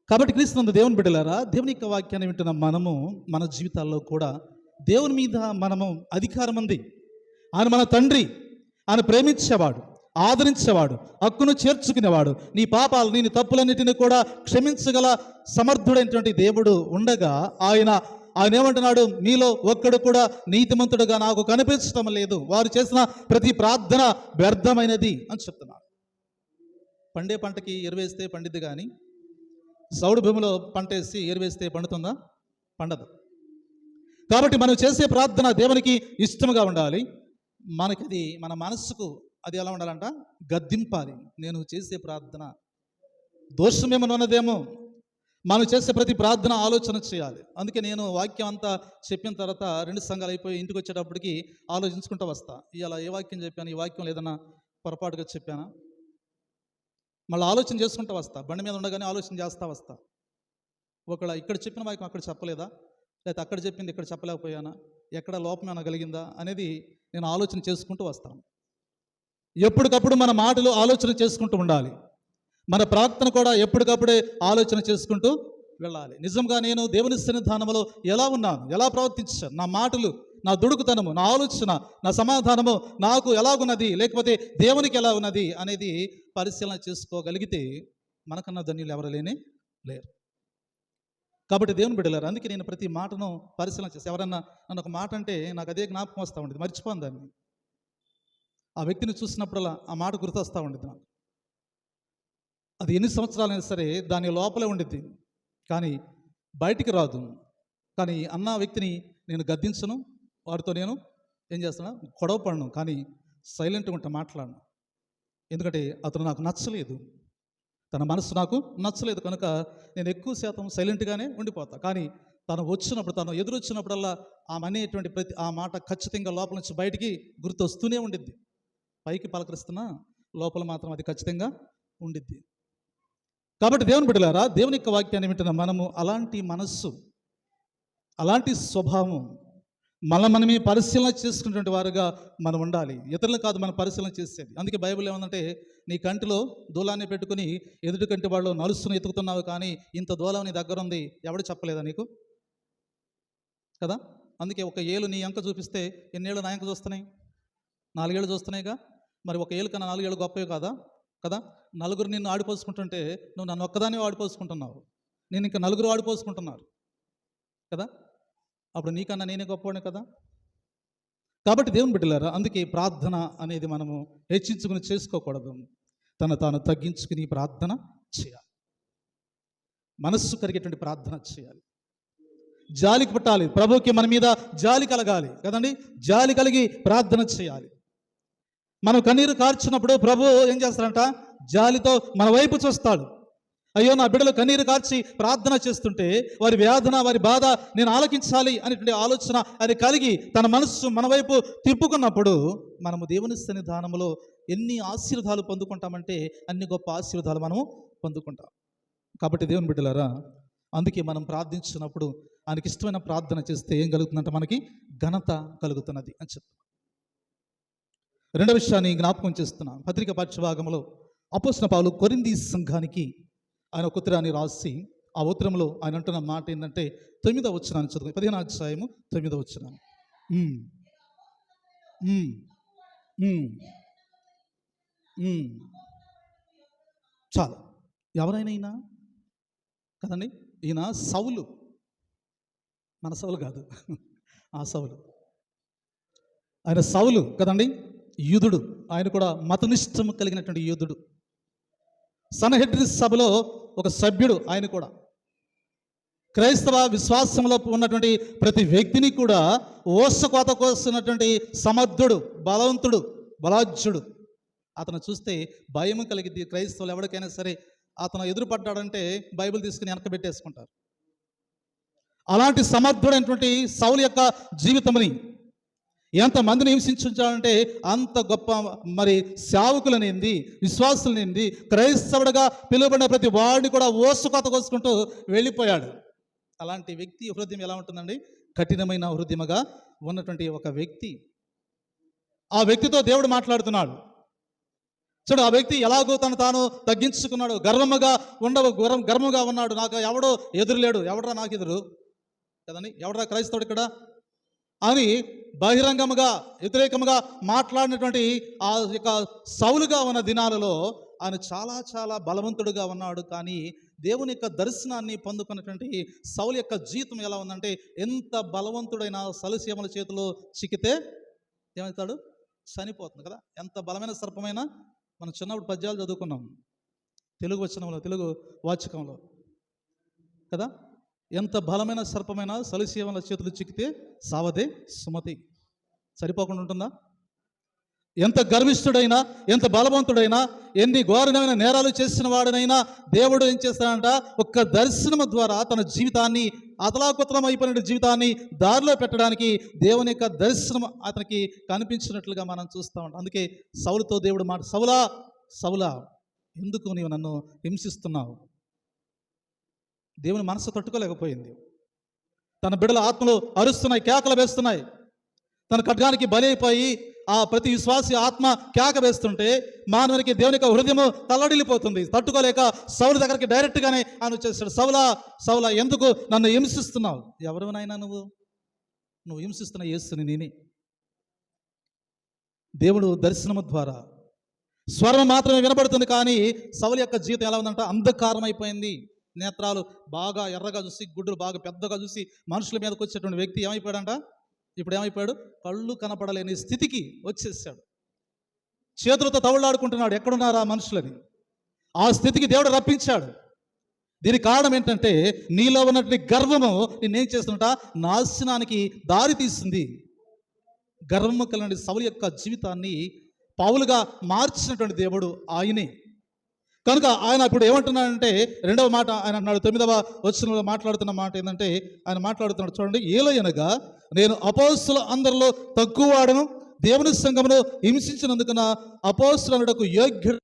కాబట్టి క్రీస్తునందు దేవుని బిడ్డలారా, దేవుని యొక్క వాక్యాన్ని వింటున్న మనము మన జీవితాల్లో కూడా దేవుని మీద మనము అధికారం ఉంది. ఆయన మన తండ్రి, ఆయన ప్రేమించేవాడు, ఆదరించేవాడు, హక్కును చేర్చుకునేవాడు, నీ పాపాలు, నీ తప్పులన్నిటిని కూడా క్షమించగల సమర్థుడైనటువంటి దేవుడు ఉండగా ఆయన ఏమంటున్నాడు? మీలో ఒక్కడు కూడా నీతిమంతుడుగా నాకు కనిపించడం లేదు, వారు చేసిన ప్రతి ప్రార్థన వ్యర్థమైనది అని చెప్తున్నాడు. పండే పంటకి ఎరువేస్తే పండిద్ది, కానీ సౌడు భూమిలో పంట వేసి ఎరువేస్తే పండుతుందా? పండదు. కాబట్టి మనం చేసే ప్రార్థన దేవునికి ఇష్టముగా ఉండాలి. మనకి మన మనస్సుకు అది ఎలా ఉండాలంట? గద్దింపాలి. నేను చేసే ప్రార్థన దోషమేమో ఉన్నదేమో, మనం చేసే ప్రతి ప్రార్థన ఆలోచన చేయాలి. అందుకే నేను వాక్యం అంతా చెప్పిన తర్వాత 2 సంఘాలు అయిపోయి ఇంటికి వచ్చేటప్పటికి ఆలోచించుకుంటూ వస్తా. ఇలా ఏ వాక్యం చెప్పాను, ఈ వాక్యం ఏదన్నా పొరపాటుగా చెప్పానా, మళ్ళీ ఆలోచన చేసుకుంటూ వస్తా. బండి మీద ఉండగానే ఆలోచన చేస్తూ వస్తా. ఒకవేళ ఇక్కడ చెప్పిన వాక్యం అక్కడ చెప్పలేదా, లేకపోతే అక్కడ చెప్పింది ఇక్కడ చెప్పలేకపోయానా, ఎక్కడ లోపం ఏమైనా కలిగిందా అనేది నేను ఆలోచన చేసుకుంటూ వస్తాను. ఎప్పటికప్పుడు మన మాటలు ఆలోచన చేసుకుంటూ ఉండాలి. మన ప్రార్థన కూడా ఎప్పటికప్పుడే ఆలోచన చేసుకుంటూ వెళ్ళాలి. నిజంగా నేను దేవుని సన్నిధానంలో ఎలా ఉన్నాను, ఎలా ప్రవర్తించాను, నా మాటలు, నా దుడుకుతనము, నా ఆలోచన, నా సమాధానము నాకు ఎలాగున్నది, లేకపోతే దేవునికి ఎలా ఉన్నది అనేది పరిశీలన చేసుకోగలిగితే మనకన్నా ధన్యులు ఎవరు లేరు. కాబట్టి దేవుని బిడ్డలారా, అందుకే నేను ప్రతి మాటను పరిశీలన చేసి, ఎవరన్నా నన్ను ఒక మాట అంటే నాకు అదే జ్ఞాపకం వస్తూ ఉండేది, మర్చిపోను దాన్ని. ఆ వ్యక్తిని చూసినప్పుడల్లా ఆ మాట గుర్తొస్తూ ఉండేది నాకు. అది ఎన్ని సంవత్సరాలైనా సరే దాని లోపలే ఉండిద్ది, కానీ బయటికి రాదు. కానీ అన్న వ్యక్తిని నేను గద్దించను, వారితో నేను ఏం చేస్తున్నా, గొడవ పడను, కానీ సైలెంట్గా ఉంటా, మాట్లాడను. ఎందుకంటే అతను నాకు నచ్చలేదు, తన మనసు నాకు నచ్చలేదు, కనుక నేను ఎక్కువ శాతం సైలెంట్గానే ఉండిపోతా. కానీ తను వచ్చినప్పుడు, తను ఎదురొచ్చినప్పుడల్లా ఆమె అనేటువంటి ప్రతి ఆ మాట ఖచ్చితంగా లోపల నుంచి బయటికి గుర్తొస్తూనే ఉండిద్ది. పైకి పలకరిస్తున్నా లోపల మాత్రం అది ఖచ్చితంగా ఉండిద్ది. కాబట్టి దేవుని బిడ్డలారా, దేవుని యొక్క వాక్యాన్ని వింటున్న మనము అలాంటి మనస్సు, అలాంటి స్వభావం, మనమే పరిశీలన చేసుకున్నటువంటి వారుగా మనం ఉండాలి. ఇతరులు కాదు మనం పరిశీలన చేసేది. అందుకే బైబిల్ ఏమందంటే, నీ కంటిలో దూలాన్ని పెట్టుకుని ఎదుటి కంటి వాళ్ళు నలుసును ఎతుకుతున్నావు, కానీ ఇంత దూలం నీ దగ్గర ఉంది ఎవడు చెప్పలేదా నీకు కదా. అందుకే ఒక ఏళ్ళు నీ అంక చూపిస్తే ఎన్నేళ్ళు నా అంక చూస్తున్నాయి? 4 ఏళ్ళు చూస్తున్నాయిగా. మరి ఒక ఏళ్ళు కన్నా 4 ఏళ్ళు గొప్పవి కదా. నలుగురు నిన్ను ఆడిపోసుకుంటుంటే నువ్వు నన్ను ఒక్కదాన్ని ఆడిపోసుకుంటున్నావు, నేను ఇంకా నలుగురు ఆడిపోసుకుంటున్నారు కదా. అప్పుడు నీకన్నా నేనే గొప్పవాడిని కదా. కాబట్టి దేవుని బిడ్డలారా, అందుకే ప్రార్థన అనేది మనము హెచ్చించుకుని చేసుకోకూడదు. తాను తగ్గించుకుని ప్రార్థన చేయాలి. మనస్సు కరిగేటువంటి ప్రార్థన చేయాలి. జాలికి పట్టాలి, ప్రభువుకి మన మీద జాలి కలగాలి కదండి. జాలి కలిగి ప్రార్థన చేయాలి. మనం కన్నీరు కార్చినప్పుడు ప్రభు ఏం చేస్తాడంట? జాలితో మన వైపు చూస్తాడు. అయ్యో నా బిడ్డలు కన్నీరు కార్చి ప్రార్థన చేస్తుంటే వారి వేదన వారి బాధ నేను ఆలకించాలి అనేటువంటి ఆలోచన అది కలిగి తన మనస్సు మన వైపు తిప్పుకున్నప్పుడు మనము దేవుని సన్నిధానములో ఎన్ని ఆశీర్వాదాలు పొందుకుంటామంటే అన్ని గొప్ప ఆశీర్వాదాలు మనము పొందుకుంటాం. కాబట్టి దేవుని బిడ్డలారా, అందుకే మనం ప్రార్థించినప్పుడు ఆయనకి ఇష్టమైన ప్రార్థన చేస్తే ఏం కలుగుతుందంటే మనకి ఘనత కలుగుతున్నది అని చెప్తాం. రెండవ విషయాన్ని జ్ఞాపకం చేస్తున్నాను. పత్రిక పాఠ్యభాగంలో అపోస్తలుడైన పౌలు కొరింథీ సంఘానికి ఆయన ఒక ఉత్తరాన్ని రాసి ఆ ఉత్తరంలో ఆయన అంటున్న మాట ఏంటంటే 9వ వచనాన్ని చదువు. 15వ అధ్యాయము 9వ వచనం. ఉమ్, ఉమ్, ఉమ్, ఉమ్. చాలు. ఎవరైనా ఈయన కదండి, ఈయన సౌలు, మన సౌలు కాదు, ఆ సౌలు. ఆయన సౌలు కదండి, యూదుడు. ఆయన కూడా మతనిష్టం కలిగినటువంటి యూదుడు. సన్హెడ్రిన్ సభలో ఒక సభ్యుడు. ఆయన కూడా క్రైస్తవ విశ్వాసంలో ఉన్నటువంటి ప్రతి వ్యక్తిని కూడా ఓసకోత కోస్తున్నటువంటి సమర్థుడు, బలవంతుడు, బలాజ్యుడు. అతను చూస్తే భయం కలిగింది. క్రైస్తవులు ఎవరికైనా సరే అతను ఎదురుపడ్డాడంటే బైబిల్ తీసుకుని వెనక పెట్టేసుకుంటారు. అలాంటి సమర్థుడైనటువంటి సౌలు యొక్క జీవితంని ఎంతమందిని హింసించాలంటే అంత గొప్ప మరి సేవకులనేంది, విశ్వాసులనేంది, క్రైస్తవుడిగా పిలువబడిన ప్రతి వాడిని కూడా ఓసుకోత కోసుకుంటూ వెళ్ళిపోయాడు. అలాంటి వ్యక్తి హృదయం ఎలా ఉంటుందండి? కఠినమైన హృదయముగా ఉన్నటువంటి ఒక వ్యక్తి. ఆ వ్యక్తితో దేవుడు మాట్లాడుతున్నాడు. చూడు, ఆ వ్యక్తి ఎలాగో తాను తగ్గించుకున్నాడు. గర్వముగా ఉన్నాడు. నాకు ఎవడో ఎదురులేడు, ఎవడరా నాకు ఎదురు కదండి, ఎవడరా క్రైస్తవుడు ఇక్కడ అని బహిరంగముగా వ్యతిరేకముగా మాట్లాడినటువంటి ఆ యొక్క సౌలుగా ఉన్న దినాలలో ఆయన చాలా చాలా బలవంతుడుగా ఉన్నాడు. కానీ దేవుని యొక్క దర్శనాన్ని పొందుకున్నటువంటి సౌలు యొక్క జీవితం ఎలా ఉందంటే, ఎంత బలవంతుడైన సలిసీమల చేతిలో చిక్కితే ఏమవుతాడు? చనిపోతుంది కదా. ఎంత బలమైన సర్పమైనా, మనం చిన్నప్పుడు పద్యాలు చదువుకున్నాం తెలుగు వచనంలో, తెలుగు వాచకంలో కదా. ఎంత బలమైన సర్పమైన సలిసీమల చేతులు చిక్కితే సావదే సుమతి. సరిపోకుండా ఉంటుందా? ఎంత గర్విష్ఠుడైనా, ఎంత బలవంతుడైనా, ఎన్ని ఘోరమైన నేరాలు చేసిన వాడినైనా దేవుడు ఏం చేస్తాడంట? ఒక్క దర్శనము ద్వారా తన జీవితాన్ని, అతలాకుతలం అయిపోయిన జీవితాన్ని దారిలో పెట్టడానికి దేవుని యొక్క దర్శనం అతనికి కనిపించినట్లుగా మనం చూస్తూ ఉంటాం. అందుకే సౌలుతో దేవుడు మాట, సౌలా సౌలా ఎందుకు నీవు నన్ను హింసిస్తున్నావు? దేవుని మనసు తట్టుకోలేకపోయింది. తన బిడ్డల ఆత్మలు అరుస్తున్నాయి, కేకలు వేస్తున్నాయి. తన ఖడ్గానికి బలైపోయి ఆ ప్రతి విశ్వాసి ఆత్మ కేక వేస్తుంటే మానవునికి దేవుని యొక్క హృదయము తల్లడిల్లిపోతుంది. తట్టుకోలేక సౌలు దగ్గరికి డైరెక్ట్గానే ఆయన వచ్చేస్తాడు. సౌలా సౌలా ఎందుకు నన్ను హింసిస్తున్నావు? ఎవరినైనా నువ్వు హింసిస్తున్న యేసుని నేనే. దేవుడు దర్శనము ద్వారా స్వరం మాత్రమే వినబడుతుంది, కానీ సౌలు యొక్క జీవితం ఎలా ఉందంట? అంధకారం అయిపోయింది. నేత్రాలు బాగా ఎర్రగా చూసి, గుడ్డులు బాగా పెద్దగా చూసి మనుషుల మీదకి వచ్చేటువంటి వ్యక్తి ఏమైపోయాడంట? ఇప్పుడు ఏమైపోయాడు? కళ్ళు కనపడలేని స్థితికి వచ్చేసాడు. చేతులతో తవుళ్ళాడుకుంటున్నాడు, ఎక్కడున్నారా మనుషులని. ఆ స్థితికి దేవుడు రప్పించాడు. దీనికి కారణం ఏంటంటే, నీలో ఉన్నటువంటి గర్వము నేనేం చేస్తున్నట? నాశనానికి దారి తీస్తుంది. గర్వము కలిగిన సౌలు యొక్క జీవితాన్ని పౌలుగా మార్చినటువంటి దేవుడు ఆయనే. కనుక ఆయన ఇప్పుడు ఏమంటున్నాడంటే, రెండవ మాట ఆయన అన్నాడు, 9వ వచనంలో మాట్లాడుతున్న మాట ఏంటంటే, ఆయన మాట్లాడుతున్నాడు చూడండి. ఏలయనగా నేను అపోస్తుల అందరిలో తక్కువవాడను, దేవుని సంఘమును హింసించినందుకున్న అపోస్తులకు యోగ్యుడు.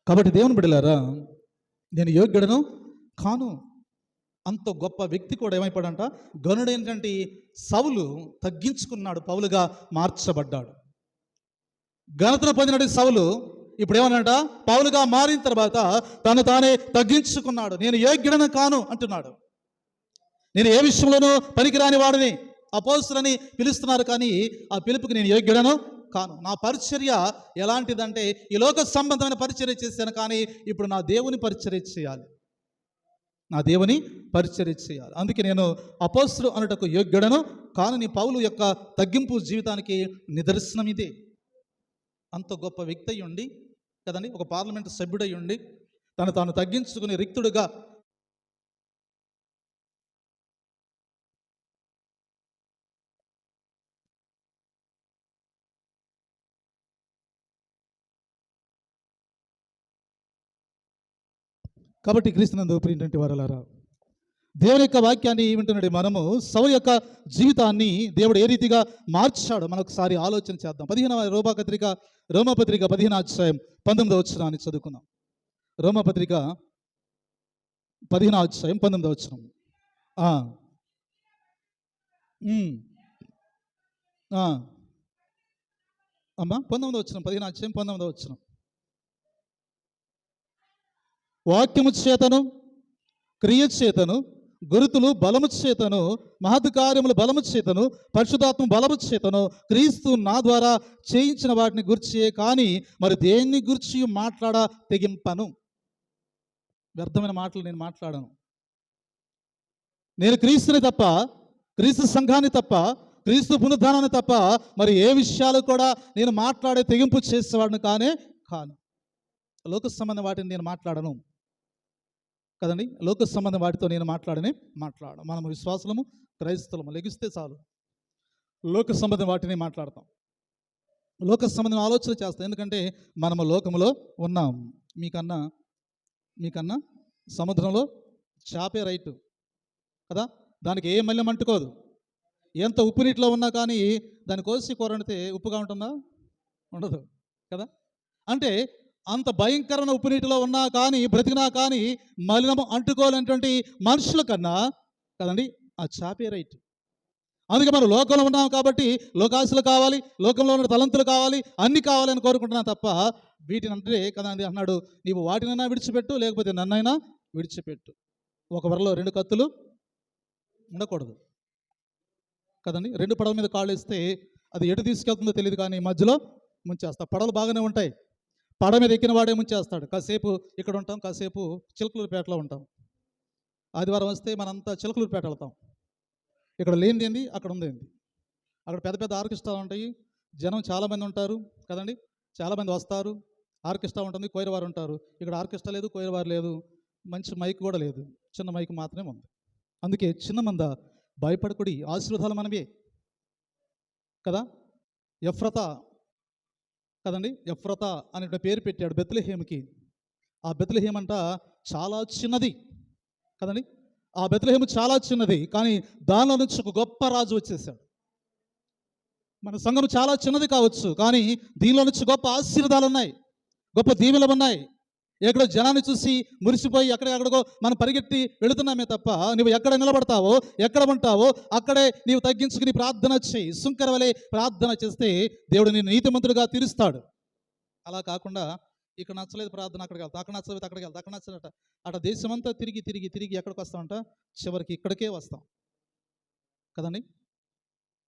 కాబట్టి దేవుని బిడ్డలారా, నేను యోగ్యుడను కాను. అంత గొప్ప వ్యక్తి కూడా ఏమైపోయాడంట? గనుడైనటువంటి సౌలు తగ్గించుకున్నాడు, పౌలుగా మార్చబడ్డాడు. ఘనతను పొందినటువంటి సౌలు ఇప్పుడు ఏమన్నాడ? పౌలుగా మారిన తర్వాత తను తానే తగ్గించుకున్నాడు. నేను యోగ్యుడను కాను అంటున్నాడు. నేను ఏ విషయంలోనూ పనికిరాని వాడిని, అపోస్తులని పిలుస్తున్నారు, కానీ ఆ పిలుపుకి నేను యోగ్యుడను కాను. నా పరిచర్య ఎలాంటిదంటే, ఈ లోక సంబంధమైన పరిచర్య చేశాను, కానీ ఇప్పుడు నా దేవుని పరిచర్య చేయాలి, నా దేవుని పరిచర్య చేయాలి. అందుకే నేను అపోస్తులు అనుటకు యోగ్యుడను కాను. నీ పౌలు యొక్క తగ్గింపు జీవితానికి నిదర్శనం ఇదే. అంత గొప్ప వ్యక్తి అయి ఉండి కదండి, ఒక పార్లమెంటు సభ్యుడై ఉండి తాను తగ్గించుకుని రిక్తుడుగా కాబట్టి క్రీస్తునందు ప్రియమైనటువంటి వారలారా, దేవుని యొక్క వాక్యాన్ని వింటున్నది మనము సౌలు యొక్క జీవితాన్ని దేవుడు ఏ రీతిగా మార్చాడో మనం ఒకసారి ఆలోచన చేద్దాం. 15వ రోమపత్రిక 15వ అధ్యాయం 19వ వచనాన్ని చదువుకుందాం. రోమపత్రిక 15వ అధ్యాయం 19వ వచనం. అమ్మా 19వ వచనం, 15వ అధ్యాయం 19వ వచనం. వాక్యము చేతను, క్రియ చేతను, గురుతులు బలము చేతను, మహత్ కార్యములు బలము చేతను, పరిశుద్ధాత్మ బలము చేతను, క్రీస్తు నా ద్వారా చేయించిన వాటిని గుర్చియే కానీ మరి దేన్ని గురించి మాట్లాడ తెగింపను. వ్యర్థమైన మాటలు నేను మాట్లాడను. నేను క్రీస్తుని తప్ప, క్రీస్తు సంఘాన్ని తప్ప, క్రీస్తు పునరుద్ధానాన్ని తప్ప మరి ఏ విషయాలు కూడా నేను మాట్లాడే తెగింపు చేసేవాడిని కాను. లోక సంబంధం వాటిని నేను మాట్లాడను కదండి. లోక సంబంధం వాటితో నేను మాట్లాడను. మనము విశ్వాసులము, క్రైస్తవులము, లెగిస్తే చాలు లోక సంబంధం వాటిని మాట్లాడతాం. లోక సంబంధం ఆలోచన చేస్తాం. ఎందుకంటే మనము లోకములో ఉన్నాం. మీకన్నా సముద్రంలో చేపే రైటు కదా. దానికి ఏ మల్యం అంటుకోదు. ఎంత ఉప్పు నీటిలో ఉన్నా కానీ దాన్ని కోసి కూరండితే ఉప్పుగా ఉంటుందా? ఉండదు కదా. అంటే అంత భయంకరమైన ఉప్పు నీటిలో ఉన్నా కానీ, బ్రతికినా కానీ మలినము అంటుకోలేనటువంటి మనుషుల కన్నా కదండి ఆ చేపే రైట్. అందుకే మనం లోకంలో ఉన్నాం కాబట్టి లోకాశలు కావాలి, లోకంలో ఉన్న తలంతులు కావాలి, అన్నీ కావాలని కోరుకుంటున్నాం తప్ప వీటిని అంటే కదండి అన్నాడు, నీవు వాటినైనా విడిచిపెట్టు, లేకపోతే నన్నైనా విడిచిపెట్టు. ఒక వరలో 2 కత్తులు ఉండకూడదు కదండి. 2 పడవల మీద కాళ్ళు వేస్తే అది ఎటు తీసుకెళ్తుందో తెలియదు, కానీ మధ్యలో ముంచేస్తా. పడవలు బాగానే ఉంటాయి, పడవ మీద ఎక్కిన వాడే ముంచేస్తాడు. కాసేపు ఇక్కడ ఉంటాం, కాసేపు చిలకలూరుపేటలో ఉంటాం. ఆదివారం వస్తే మనంతా చిలకలూరుపేట వెళ్తాం. ఇక్కడ లేనిది ఏంది, అక్కడ ఉంది ఏంది. అక్కడ పెద్ద పెద్ద ఆర్కెస్ట్రాలు ఉంటాయి, జనం చాలామంది ఉంటారు కదండి. చాలామంది వస్తారు, ఆర్కెస్ట్రా ఉంటుంది, కోయిరవారు ఉంటారు. ఇక్కడ ఆర్కెస్ట్రా లేదు, కోయిరవారు లేదు, మంచి మైక్ కూడా లేదు, చిన్న మైక్ మాత్రమే ఉంది. అందుకే చిన్న మంద భయపడకుడి, ఆశీర్వాదాలు మనవే కదా. ఎఫ్రతా కదండి, ఎఫ్రతా అనే పేరు పెట్టాడు బెత్లెహేముకి. ఆ బెత్లెహేమ్ అంట చాలా చిన్నది కదండి. ఆ బెత్లెహేము చాలా చిన్నది, కానీ దానిలో నుంచి ఒక గొప్ప రాజు వచ్చేసాడు. మన సంఘం చాలా చిన్నది కావచ్చు, కానీ దీనిలో నుంచి గొప్ప ఆశీర్వాదాలు ఉన్నాయి, గొప్ప దీవెనలు ఉన్నాయి. ఎక్కడో జనాన్ని చూసి మురిసిపోయి ఎక్కడికో మనం పరిగెత్తి వెళుతున్నామే తప్ప, నువ్వు ఎక్కడ నిలబడతావో, ఎక్కడ ఉంటావో అక్కడే నీవు తగ్గించుకుని ప్రార్థన చేయి. సుంకర వలె ప్రార్థన చేస్తే దేవుడు నిన్ను నీతిమంతుడిగా తీరుస్తాడు. అలా కాకుండా ఇక్కడ నచ్చలేదు ప్రార్థన, అక్కడికి వెళ్తా, అక్కడ నచ్చలేదు అక్కడికి వెళ్తా, అక్కడ నచ్చలేట, అట దేశమంతా తిరిగి తిరిగి తిరిగి ఎక్కడికి వస్తామంట, చివరికి ఇక్కడికే వస్తాం కదండి.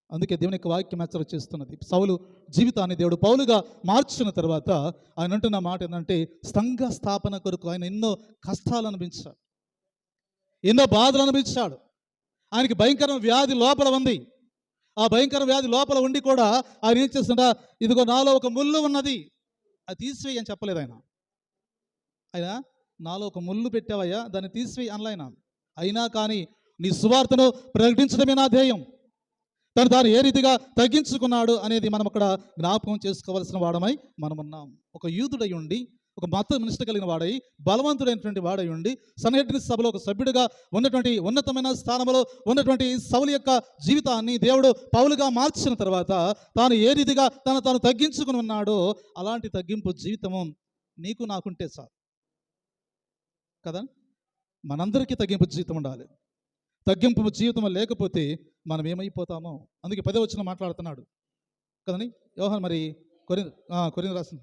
అందుకే దేవుని యొక్క వాక్యం హెచ్చరిక చేస్తున్నది. సౌలు జీవితాన్ని దేవుడు పౌలుగా మార్చిన తర్వాత ఆయన అంటున్న మాట ఏంటంటే, సంఘ స్థాపన కొరకు ఆయన ఎన్నో కష్టాలు అనిపించాడు, ఎన్నో బాధలు అనిపించాడు. ఆయనకి భయంకర వ్యాధి లోపల ఉంది. ఆ భయంకర వ్యాధి లోపల ఉండి కూడా ఆయన ఏం చేస్తుంటా, ఇదిగో నాలో ఒక ముళ్ళు ఉన్నది, అది తీసివేయి అని చెప్పలేదు ఆయన నాలో ఒక ముళ్ళు పెట్టావయ్యా, దాన్ని తీసివేయి అనలైన. అయినా కానీ నీ సువార్తను ప్రకటించడమే నా ధ్యేయం. తాను ఏ రీతిగా తగ్గించుకున్నాడు అనేది మనం అక్కడ జ్ఞాపకం చేసుకోవాల్సిన వాడమై మనం ఉన్నాం. ఒక యూదుడై ఉండి, ఒక మత నిష్ట కలిగిన వాడై, బలవంతుడైనటువంటి వాడై ఉండి, సన్హెడ్రిన్ సభలో ఒక సభ్యుడిగా ఉన్నటువంటి ఉన్నతమైన స్థానంలో ఉన్నటువంటి సౌలు యొక్క జీవితాన్ని దేవుడు పౌలుగా మార్చిన తర్వాత తాను ఏ రీతిగా తాను తగ్గించుకుని ఉన్నాడో అలాంటి తగ్గింపు జీవితము నీకు నాకుంటే చాలు కదా. మనందరికీ తగ్గింపు జీవితం ఉండాలి. తగ్గింపు జీవితం లేకపోతే మనం ఏమైపోతామో. అందుకే 10వ వచనం మాట్లాడుతున్నాడు కదండి యోహాను. మరి కొరింథీ రాసిన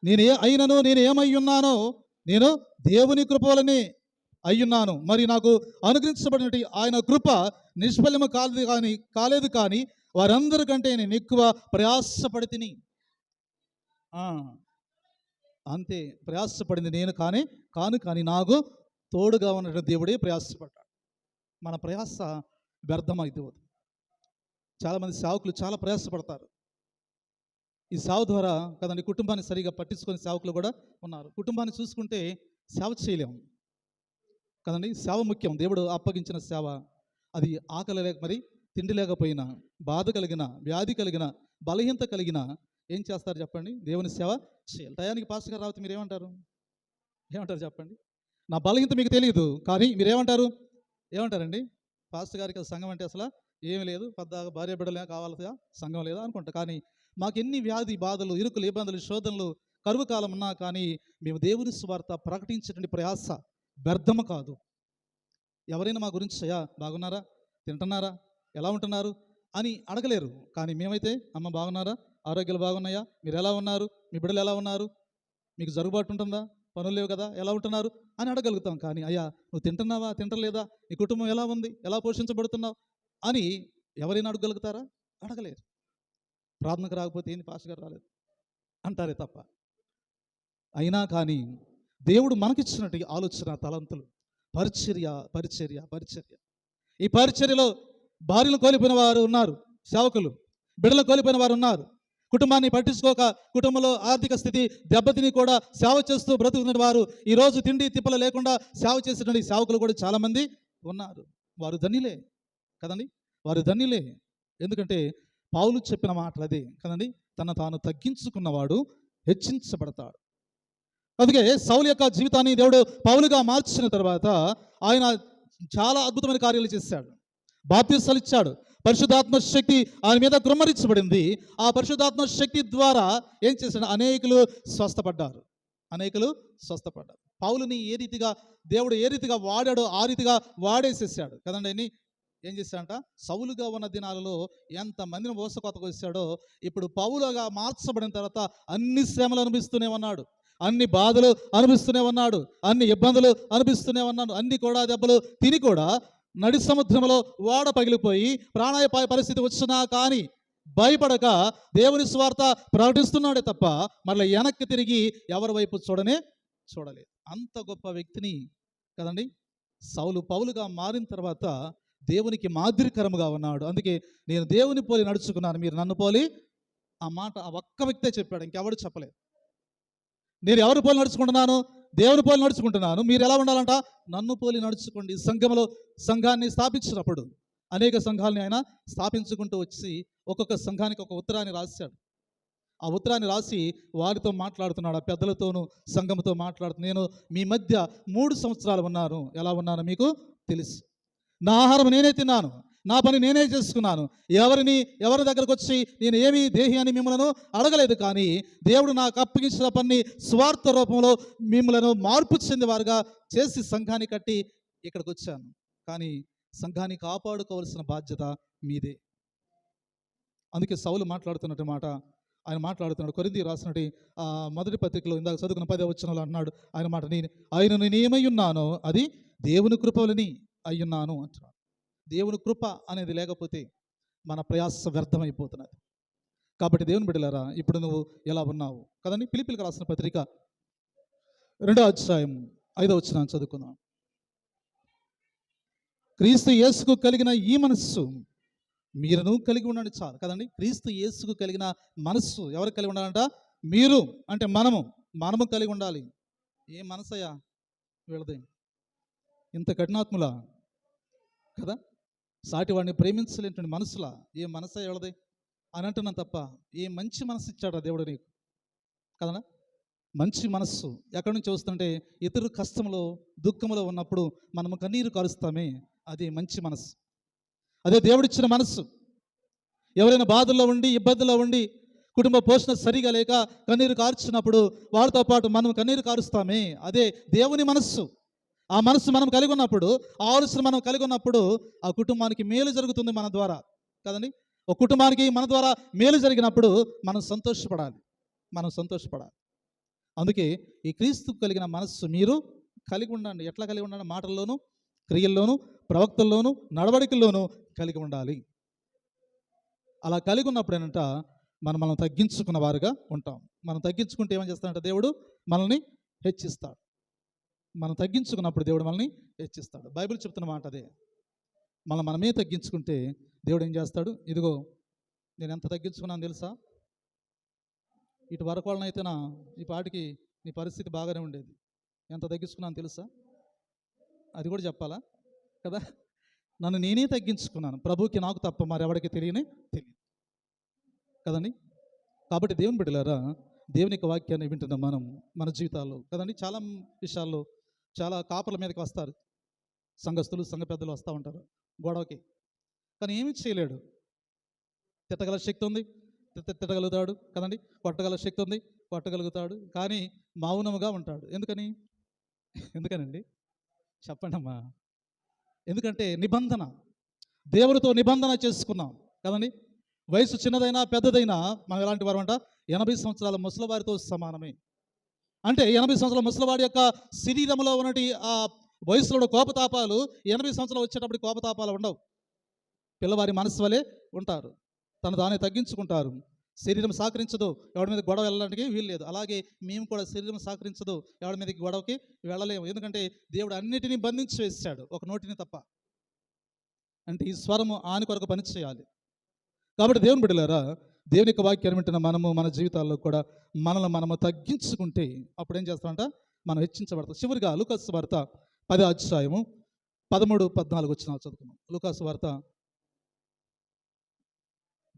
నేను ఏమై ఉన్నానో నేను దేవుని కృప వలనే అయ్యున్నాను. మరి నాకు అనుగ్రహించబడినటువంటి ఆయన కృప నిష్ఫలము కాలేదు కానీ వారందరికంటే నేను ఎక్కువ ప్రయాసపడి తిని. అంతే, ప్రయాసపడింది నేను కాను కానీ నాకు తోడుగా ఉన్న దేవుడే ప్రయాసపడ్డాడు. మన ప్రయాస వ్యర్థమైతే. చాలామంది సేవకులు చాలా ప్రయాసపడతారు. ఈ సేవ ద్వారా కదండి కుటుంబాన్ని సరిగా పట్టించుకునే సేవకులు కూడా ఉన్నారు. కుటుంబాన్ని చూసుకుంటే సేవ చేయలేము కదండి. సేవ ముఖ్యం. దేవుడు అప్పగించిన సేవ అది ఆకలి లేక, మరి తిండి లేకపోయినా, బాధ కలిగిన, వ్యాధి కలిగిన, బలహీనత కలిగిన ఏం చేస్తారు చెప్పండి? దేవుని సేవ చేయాలి. టయానికి పాస్టర్ గారు రావచ్చు, మీరేమంటారు? ఏమంటారు చెప్పండి? నా బలహీనత మీకు తెలియదు. కానీ మీరేమంటారు? ఏమంటారండి? పాస్టర్ గారికి సంఘం అంటే అసల ఏమి లేదు. పద్దాక భార్య బిడ్డలే కావాలిగా సంఘం లేదా అనుకుంటా. కానీ మాకెన్ని వ్యాధి బాధలు, ఇరుకులు, ఇబ్బందులు, శోధనలు, కరువు కాలం ఉన్నా కానీ మేము దేవుని సువార్త ప్రకటించేటువంటి ప్రయాస వ్యర్థము కాదు. ఎవరైనా మా గురించి అయ్యా బాగున్నారా, తింటున్నారా, ఎలా ఉంటున్నారు అని అడగలేరు. కానీ మేమైతే అమ్మ బాగున్నారా, ఆరోగ్యాలు బాగున్నాయా, మీరు ఎలా ఉన్నారు, మీ బిడ్డలు ఎలా ఉన్నారు, మీకు జరుగుబాటు ఉంటుందా, పనులు లేవు కదా, ఎలా ఉంటున్నారు అని అడగలుగుతాం. కానీ అయ్యా నువ్వు తింటున్నావా, తింటలేదా, నీ కుటుంబం ఎలా ఉంది, ఎలా పోషించబడుతున్నావు అని ఎవరైనా అడగలుగుతారా? అడగలేరు. ప్రార్థనకు రాకపోతే ఏంది పాస్టర్ గారు రాలేదు అంటారే తప్ప. అయినా కానీ దేవుడు మనకిచ్చినట్టు ఆలోచన, తలంతులు, పరిచర్య పరిచర్య పరిచర్య ఈ పరిచర్యలో భార్యలు కోల్పోయిన వారు ఉన్నారు, సేవకులు బిడ్డలు కోల్పోయిన వారు ఉన్నారు, కుటుంబాన్ని పట్టించుకోక కుటుంబంలో ఆర్థిక స్థితి దెబ్బతిని కూడా సేవ చేస్తూ బ్రతుకుతున్న వారు, ఈరోజు తిండి తిప్పలు లేకుండా సేవ చేసేటువంటి సేవకులు కూడా చాలామంది ఉన్నారు. వారు ధన్యులే కదండి, వారు ధన్యులే. ఎందుకంటే పౌలు చెప్పిన మాటలు అదే కదండి, తన తాను తగ్గించుకున్నవాడు హెచ్చించబడతాడు. అందుకే సౌలు యొక్క జీవితాన్ని దేవుడు పౌలుగా మార్చిన తర్వాత ఆయన చాలా అద్భుతమైన కార్యాలు చేశాడు. బాప్తిసాలు ఇచ్చాడు, పరిశుద్ధాత్మ శక్తి ఆయన మీద కుమ్మరించబడింది. ఆ పరిశుద్ధాత్మ శక్తి ద్వారా ఏం చేశాడు? అనేకులు స్వస్థపడ్డారు, అనేకులు స్వస్థపడ్డారు. పౌలుని ఏ రీతిగా దేవుడు ఏ రీతిగా వాడాడో ఆ రీతిగా వాడేసేసాడు కదండి. ఏం చేశాడంట? సౌలుగా ఉన్న దినాలలో ఎంతమందిని మోసకొతకు వచ్చాడో ఇప్పుడు పౌలుగా మార్చబడిన తర్వాత అన్ని శ్రమలు అనుభవిస్తూనే ఉన్నాడు, అన్ని బాధలు అనుభవిస్తూనే ఉన్నాడు, అన్ని ఇబ్బందులు అనుభవిస్తూనే ఉన్నాడు. అన్ని కూడా దెబ్బలు తిని కూడా నడి సముద్రంలో ఓడ పగిలిపోయి ప్రాణాపాయ పరిస్థితి వచ్చినా కానీ భయపడక దేవుని స్వార్థ ప్రకటిస్తున్నాడే తప్ప మళ్ళీ వెనక్కి తిరిగి ఎవరి వైపు చూడలేదు. అంత గొప్ప వ్యక్తిని కదండి సౌలు. పౌలుగా మారిన తర్వాత దేవునికి మాదిరికరముగా ఉన్నాడు. అందుకే నేను దేవుని పోలి నడుచుకున్నాను, మీరు నన్ను పోలి. ఆ మాట ఆ ఒక్క వ్యక్తే చెప్పాడు, ఇంకెవడు చెప్పలేదు. నేను ఎవరి పోలి నడుచుకుంటున్నాను? దేవుని పోలి నడుచుకుంటున్నాను. మీరు ఎలా ఉండాలంట? నన్ను పోలి నడుచుకోండి. సంఘంలో సంఘాన్ని స్థాపించినప్పుడు అనేక సంఘాలని ఆయన స్థాపించుకుంటూ వచ్చి ఒక్కొక్క సంఘానికి ఒక ఉత్తరాన్ని రాశాడు. ఆ ఉత్తరాన్ని రాసి వారితో మాట్లాడుతున్నాడు, ఆ పెద్దలతోనూ సంఘంతో మాట్లాడుతూ, నేను మీ మధ్య 3 సంవత్సరాలు ఉన్నాను. ఎలా ఉన్నానో మీకు తెలుసు. నా ఆహారం నేనే తిన్నాను, నా పని నేనే చేసుకున్నాను. ఎవరి దగ్గరకు వచ్చి నేను ఏమీ దేహి అని మిమ్మల్ని అడగలేదు. కానీ దేవుడు నాకు అప్పగించిన పని స్వార్థ రూపంలో మిమ్మల్ని మార్పు చెందేవారుగా చేసి సంఘాన్ని కట్టి ఇక్కడికి వచ్చాను. కానీ సంఘాన్ని కాపాడుకోవాల్సిన బాధ్యత మీదే. అందుకే సౌలు మాట్లాడుతున్నట్టు మాట ఆయన మాట్లాడుతున్నాడు. కొరింథీ రాసినట్టు మొదటి పత్రికలో ఇందాక చదువుకున్న 10వ వచనంలో అన్నాడు ఆయన మాట, నేనేమై ఉన్నానో అది దేవుని కృపలని అయ్యున్నాను అంటున్నాడు. దేవుని కృప అనేది లేకపోతే మన ప్రయాస వ్యర్థమైపోతున్నది. కాబట్టి దేవుని బిడ్డలారా, ఇప్పుడు నువ్వు ఎలా ఉన్నావు కదండి. ఫిలిప్పీయులకు రాసిన పత్రిక 2వ అధ్యాయం 5వ వచనం చదువుకుందాం. క్రీస్తు యేసుకు కలిగిన ఈ మనస్సు మీరును కలిగి ఉండండి చాలు కదండి. క్రీస్తు యేసుకు కలిగిన మనస్సు ఎవరు కలిగి ఉండాలంట? మీరు అంటే మనము కలిగి ఉండాలి. ఏ మనసయ్యా వీళ్ళది, ఇంత కఠినాత్ములా కదా, సాటి వాడిని ప్రేమించలేటువంటి మనసులా ఏ మనసే వీళ్ళది అని అంటున్నాను తప్ప ఏ మంచి మనసు ఇచ్చాడా దేవుడు నీకు కదా. మంచి మనస్సు ఎక్కడి నుంచి వస్తుంటే ఇతరు కష్టంలో దుఃఖంలో ఉన్నప్పుడు మనము కన్నీరు కారుస్తామే, అది మంచి మనస్సు, అదే దేవుడిచ్చిన మనస్సు. ఎవరైనా బాధల్లో ఉండి ఇబ్బందుల్లో ఉండి కుటుంబ పోషణ సరిగా లేక కన్నీరు కార్చినప్పుడు వారితో పాటు మనం కన్నీరు కారుస్తామే, అదే దేవుని మనస్సు. ఆ మనస్సు మనం కలిగి ఉన్నప్పుడు, ఆ ఆలోచన మనం కలిగి ఉన్నప్పుడు ఆ కుటుంబానికి మేలు జరుగుతుంది మన ద్వారా కదండి. ఒక కుటుంబానికి మన ద్వారా మేలు జరిగినప్పుడు మనం సంతోషపడాలి. అందుకే ఈ క్రీస్తు కలిగిన మనస్సు మీరు కలిగి ఉండండి. ఎట్లా కలిగి ఉండండి? మాటల్లోనూ, క్రియల్లోనూ, ప్రవక్తల్లోనూ, నడవడికల్లోనూ కలిగి ఉండాలి. అలా కలిగి ఉన్నప్పుడు ఏంటంట మనం తగ్గించుకున్న వారుగా ఉంటాం. మనం తగ్గించుకుంటే ఏమని చేస్తాడంటే దేవుడు మనల్ని హెచ్చిస్తాడు. మనం తగ్గించుకున్నప్పుడు దేవుడు మనల్ని హెచ్చిస్తాడు. బైబిల్ చెప్తున్న మాట అదే. మనమే తగ్గించుకుంటే దేవుడు ఏం చేస్తాడు? ఇదిగో నేను ఎంత తగ్గించుకున్నాను తెలుసా, ఇటు వరకు వాళ్ళనైతే ఈ పాటికి నీ పరిస్థితి బాగానే ఉండేది, ఎంత తగ్గించుకున్నాను తెలుసా, అది కూడా చెప్పాలా కదా. నన్ను నేనే తగ్గించుకున్నాను, ప్రభువుకి నాకు తప్ప మరెవడికి తెలియదు కదండి. కాబట్టి దేవుని బిడ్డలారా, దేవుని యొక్క వాక్యాన్ని వింటున్నాం మనం మన జీవితాల్లో కదండి. చాలా విషయాల్లో చాలా కాపుల మీదకి వస్తారు, సంఘస్థులు సంఘ పెద్దలు వస్తూ ఉంటారు గొడవకి, కానీ ఏమీ చేయలేడు. తిట్టగల శక్తి ఉంది, తిట్టగలుగుతాడు కదండి. కొట్టగల శక్తి ఉంది, కొట్టగలుగుతాడు, కానీ మౌనముగా ఉంటాడు. ఎందుకనండి చెప్పండి అమ్మా. ఎందుకంటే నిబంధన, దేవుడితో నిబంధన చేసుకున్నాం కదండి. వయసు చిన్నదైనా పెద్దదైనా మనం ఎలాంటి వారు అంట, 80 సంవత్సరాల ముసలివారితో సమానమే. అంటే 80 సంవత్సరాల ముసలివాడి యొక్క శరీరంలో ఉన్నటి ఆ వయసులో కోపతాపాలు 80 సంవత్సరాలు వచ్చేటప్పుడు కోపతాపాలు ఉండవు. పిల్లవారి మనసు వలె ఉంటారు, తను తానే తగ్గించుకుంటారు. శరీరం సహకరించదు, ఎవరి మీద గొడవ వెళ్ళడానికి వీలు లేదు. అలాగే మేము కూడా శరీరం సహకరించదు, ఎవరి మీదకి గొడవకి వెళ్ళలేము. ఎందుకంటే దేవుడు అన్నిటినీ బంధించి వేసాడు, ఒక నోటిని తప్ప. అంటే ఈ స్వరము ఆని కొరకు పని చేయాలి. కాబట్టి దేవుని బిడ్డలారా, దేవుని యొక్క వాక్యాన్ని వింటున్న మనము మన జీవితాల్లో కూడా మనల్ని మనము తగ్గించుకుంటే అప్పుడు ఏం చేస్తామంట, మనం హెచ్చించబడతాం. చివరిగా లూకాసు వార్త 10వ అధ్యాయము 13, 14 వచనాలు చదువుకున్నాం. లూకాసు వార్త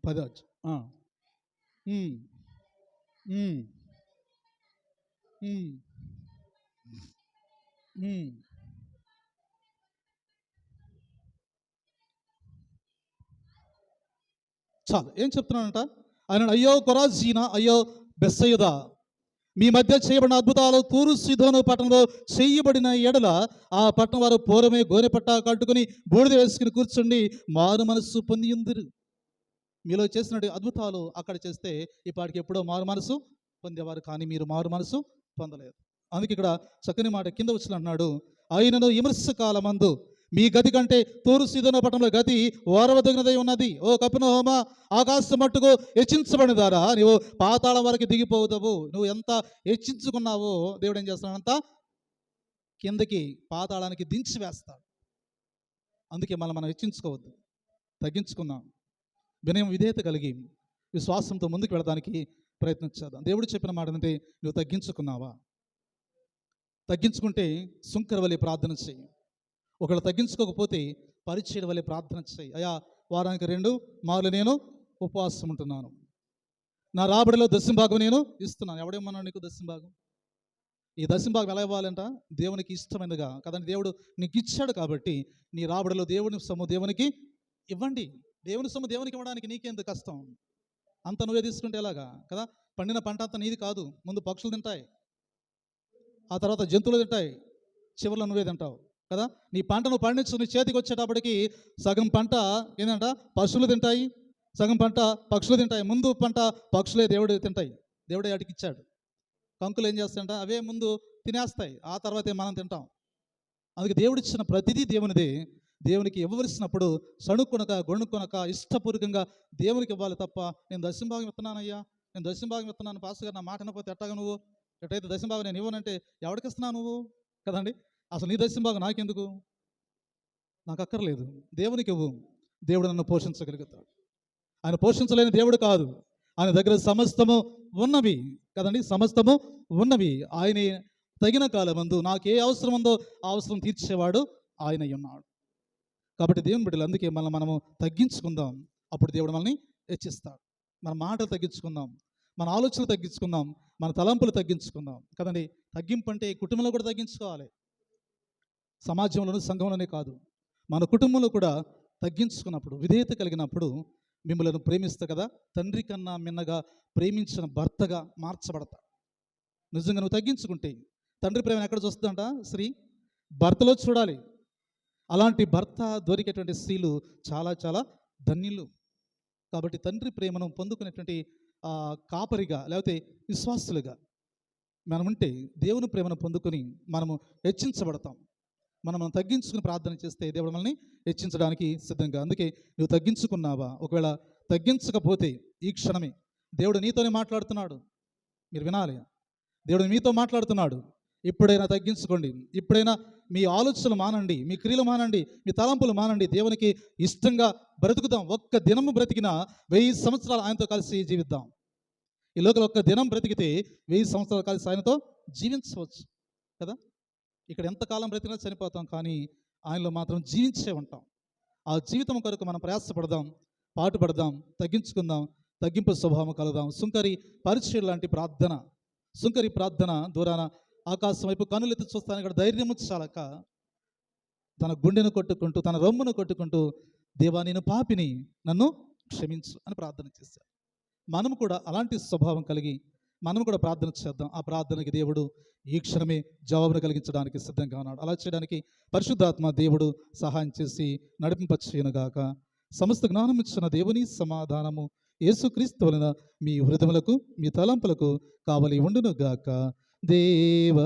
10వ అధ్యాయం. ఉమ్, ఉమ్, ఉమ్, ఉమ్. చాలు, ఏం చెప్తున్నానంట ఆయన, అయ్యో కొరాజీనా, అయ్యో బెత్సయిదా, మీ మధ్య చేయబడిన అద్భుతాలు తూరు సీదోను పట్టణంలో చేయబడిన ఎడల ఆ పట్టణం వారు పూర్వమే గోనెపట్ట కట్టుకుని బూడిద వేసుకుని కూర్చుండి మారు మనస్సు పొంది ఉందిరు. మీలో చేసిన అద్భుతాలు అక్కడ చేస్తే ఈ పాటికి ఎప్పుడో మారు మనసు పొందేవారు, కానీ మీరు మారు మనసు పొందలేదు. అందుకే ఇక్కడ చక్కని మాట కింద వచ్చిన అన్నాడు, ఆయనను విమర్శ కాలమందు మీ గతి కంటే తూరు సీదోను పట్టణంలో గతి ఓరవదగినదై ఉన్నది. ఓ కపెర్నహూమ, ఆకాశం మట్టుకు హెచ్చించబడిన ద్వారా నువ్వు పాతాళం వరకు దిగిపోతావు. నువ్వు ఎంత హెచ్చించుకున్నావో దేవుడు ఏం చేస్తున్నాడు, అంత కిందకి పాతాళానికి దించి వేస్తాడు. అందుకే మనం హెచ్చించుకోవద్దు, తగ్గించుకుందాం. వినయం విధేయత కలిగి విశ్వాసంతో ముందుకు వెళ్ళడానికి ప్రయత్నించేద్దాం. దేవుడు చెప్పిన మాట అంటే, నువ్వు తగ్గించుకున్నావా? తగ్గించుకుంటే సుంకర వలె ప్రార్థన చేయి. ఒకవేళ తగ్గించుకోకపోతే పరిచయం వలె ప్రార్థన చేయి. అయా, వారానికి 2 మార్లు నేను ఉపవాసం ఉంటున్నాను, నా రాబడిలో దశంభాగం నేను ఇస్తున్నాను. ఎవడేమన్నాడు నీకు దశంభాగం? ఈ దశంభాగం ఎలా ఇవ్వాలంట? దేవునికి ఇష్టమైనదిగా కదండి. దేవుడు నీకు ఇచ్చాడు కాబట్టి నీ రాబడిలో దేవుని సొమ్ము దేవునికి ఇవ్వండి. దేవుని సొమ్ము దేవునికి ఇవ్వడానికి నీకెందుకు కష్టం? అంత నువ్వే తీసుకుంటే ఎలాగా కదా. పండిన పంట అంతా నీది కాదు. ముందు పక్షులు తింటాయి, ఆ తర్వాత జంతువులు తింటాయి, చివరిలో నువ్వే తింటావు కదా. నీ పంట నువ్వు పండించు, నీ చేతికి వచ్చేటప్పటికి సగం పంట ఏంటంట పశువులు తింటాయి, సగం పంట పక్షులు తింటాయి. ముందు పంట పక్షులే దేవుడు తింటాయి, దేవుడే వాటికి ఇచ్చాడు. కంకులు ఏం చేస్తాయంట, అవే ముందు తినేస్తాయి, ఆ తర్వాతే మనం తింటాం. అందుకే దేవుడిచ్చిన ప్రతిదీ దేవునిదే. దేవునికి ఇవ్వవలసినప్పుడు సణుకొనక గొణుకొనక ఇష్టపూర్వకంగా దేవునికి ఇవ్వాలి తప్ప, నేను దశంభాగం ఇస్తున్నానయ్యా, నేను దశంభాగం ఇస్తున్నాను పాస్టర్ గారు, నా మాట వినకపోతే ఎట్టాగా నువ్వు, ఎటైతే దశంభాగం నేను ఇవ్వనంటే ఎవరికి ఇస్తున్నావు నువ్వు కదండి. అసలు నీ దశంభాగం నాకెందుకు? నాకు అక్కర్లేదు, దేవునికి ఇవ్వు. దేవుడు నన్ను పోషించగలుగుతాడు. ఆయన పోషించలేని దేవుడు కాదు. ఆయన దగ్గర సమస్తము ఉన్నవి కదండి, సమస్తము ఉన్నవి. ఆయనే తగిన కాలమందు నాకు ఏ అవసరం ఉందో ఆ అవసరం తీర్చేవాడు ఆయన ఉన్నాడు. కాబట్టి దేవుని బిడ్డలు, అందుకే మనము తగ్గించుకుందాం, అప్పుడు దేవుడు మనల్ని హెచ్చిస్తాడు. మన మాటలు తగ్గించుకుందాం, మన ఆలోచనలు తగ్గించుకుందాం, మన తలంపులు తగ్గించుకుందాం కదండి. తగ్గింపు అంటే కుటుంబంలో కూడా తగ్గించుకోవాలి, సమాజంలోనూ సంఘంలోనే కాదు, మన కుటుంబంలో కూడా తగ్గించుకున్నప్పుడు, విధేయత కలిగినప్పుడు మిమ్మల్ని ప్రేమిస్తా కదా, తండ్రి కన్నా మిన్నగా ప్రేమించిన భర్తగా మార్చబడతా. నిజంగా నువ్వు తగ్గించుకుంటే తండ్రి ప్రేమ ఎక్కడ చూస్తుందంట? స్త్రీ భర్తలో చూడాలి. అలాంటి భర్త దొరికేటువంటి స్త్రీలు చాలా చాలా ధన్యులు. కాబట్టి తండ్రి ప్రేమను పొందుకునేటువంటి కాపరిగా లేకపోతే విశ్వాసులుగా మనం ఉంటే దేవుని ప్రేమను పొందుకొని మనము హెచ్చించబడతాం. మనం తగ్గించుకుని ప్రార్థన చేస్తే దేవుడు మనల్ని హెచ్చించడానికి సిద్ధంగా. అందుకే నువ్వు తగ్గించుకున్నావా? ఒకవేళ తగ్గించకపోతే ఈ క్షణమే దేవుడు నీతోనే మాట్లాడుతున్నాడు. మీరు వినాలి, దేవుడు మీతో మాట్లాడుతున్నాడు. ఇప్పుడైనా తగ్గించుకోండి, ఇప్పుడైనా మీ ఆలోచనలు మానండి, మీ క్రియలు మానండి, మీ తలంపులు మానండి. దేవునికి ఇష్టంగా బ్రతుకుదాం. ఒక్క దినము బ్రతికినా 1000 సంవత్సరాలు ఆయనతో కలిసి జీవిద్దాం. ఈ లోకల్ ఒక్క దినం బ్రతికితే 1000 సంవత్సరాలు కలిసి ఆయనతో జీవించవచ్చు కదా. ఇక్కడ ఎంతకాలం బ్రతికినా చనిపోతాం, కానీ ఆయనలో మాత్రం జీవించే ఉంటాం. ఆ జీవితం కొరకు మనం ప్రయాసపడదాం, పాటుపడదాం, తగ్గించుకుందాం, తగ్గింపు స్వభావం కలుదాం. సుంకరి పరిచయం లాంటి ప్రార్థన, సుంకరి ప్రార్థన దూరాన ఆకాశం వైపు కన్నులెత్తి చూస్తాను ఇక్కడ ధైర్యము చాలక తన గుండెను కొట్టుకుంటూ తన రొమ్మును కొట్టుకుంటూ దేవా నేను పాపిని, నన్ను క్షమించు అని ప్రార్థన చేశాడు. మనం కూడా అలాంటి స్వభావం కలిగి మనం కూడా ప్రార్థన చేద్దాం. ఆ ప్రార్థనకి దేవుడు ఈ క్షణమే జవాబును కలిగించడానికి సిద్ధంగా ఉన్నాడు. అలా చేయడానికి పరిశుద్ధాత్మ దేవుడు సహాయం చేసి నడిపింపచేయునుగాక. సమస్త జ్ఞానం ఇచ్చిన దేవుని సమాధానము యేసుక్రీస్తు వలన మీ హృదయములకు మీ తలంపులకు కావలి ఉండునుగాక. దేవ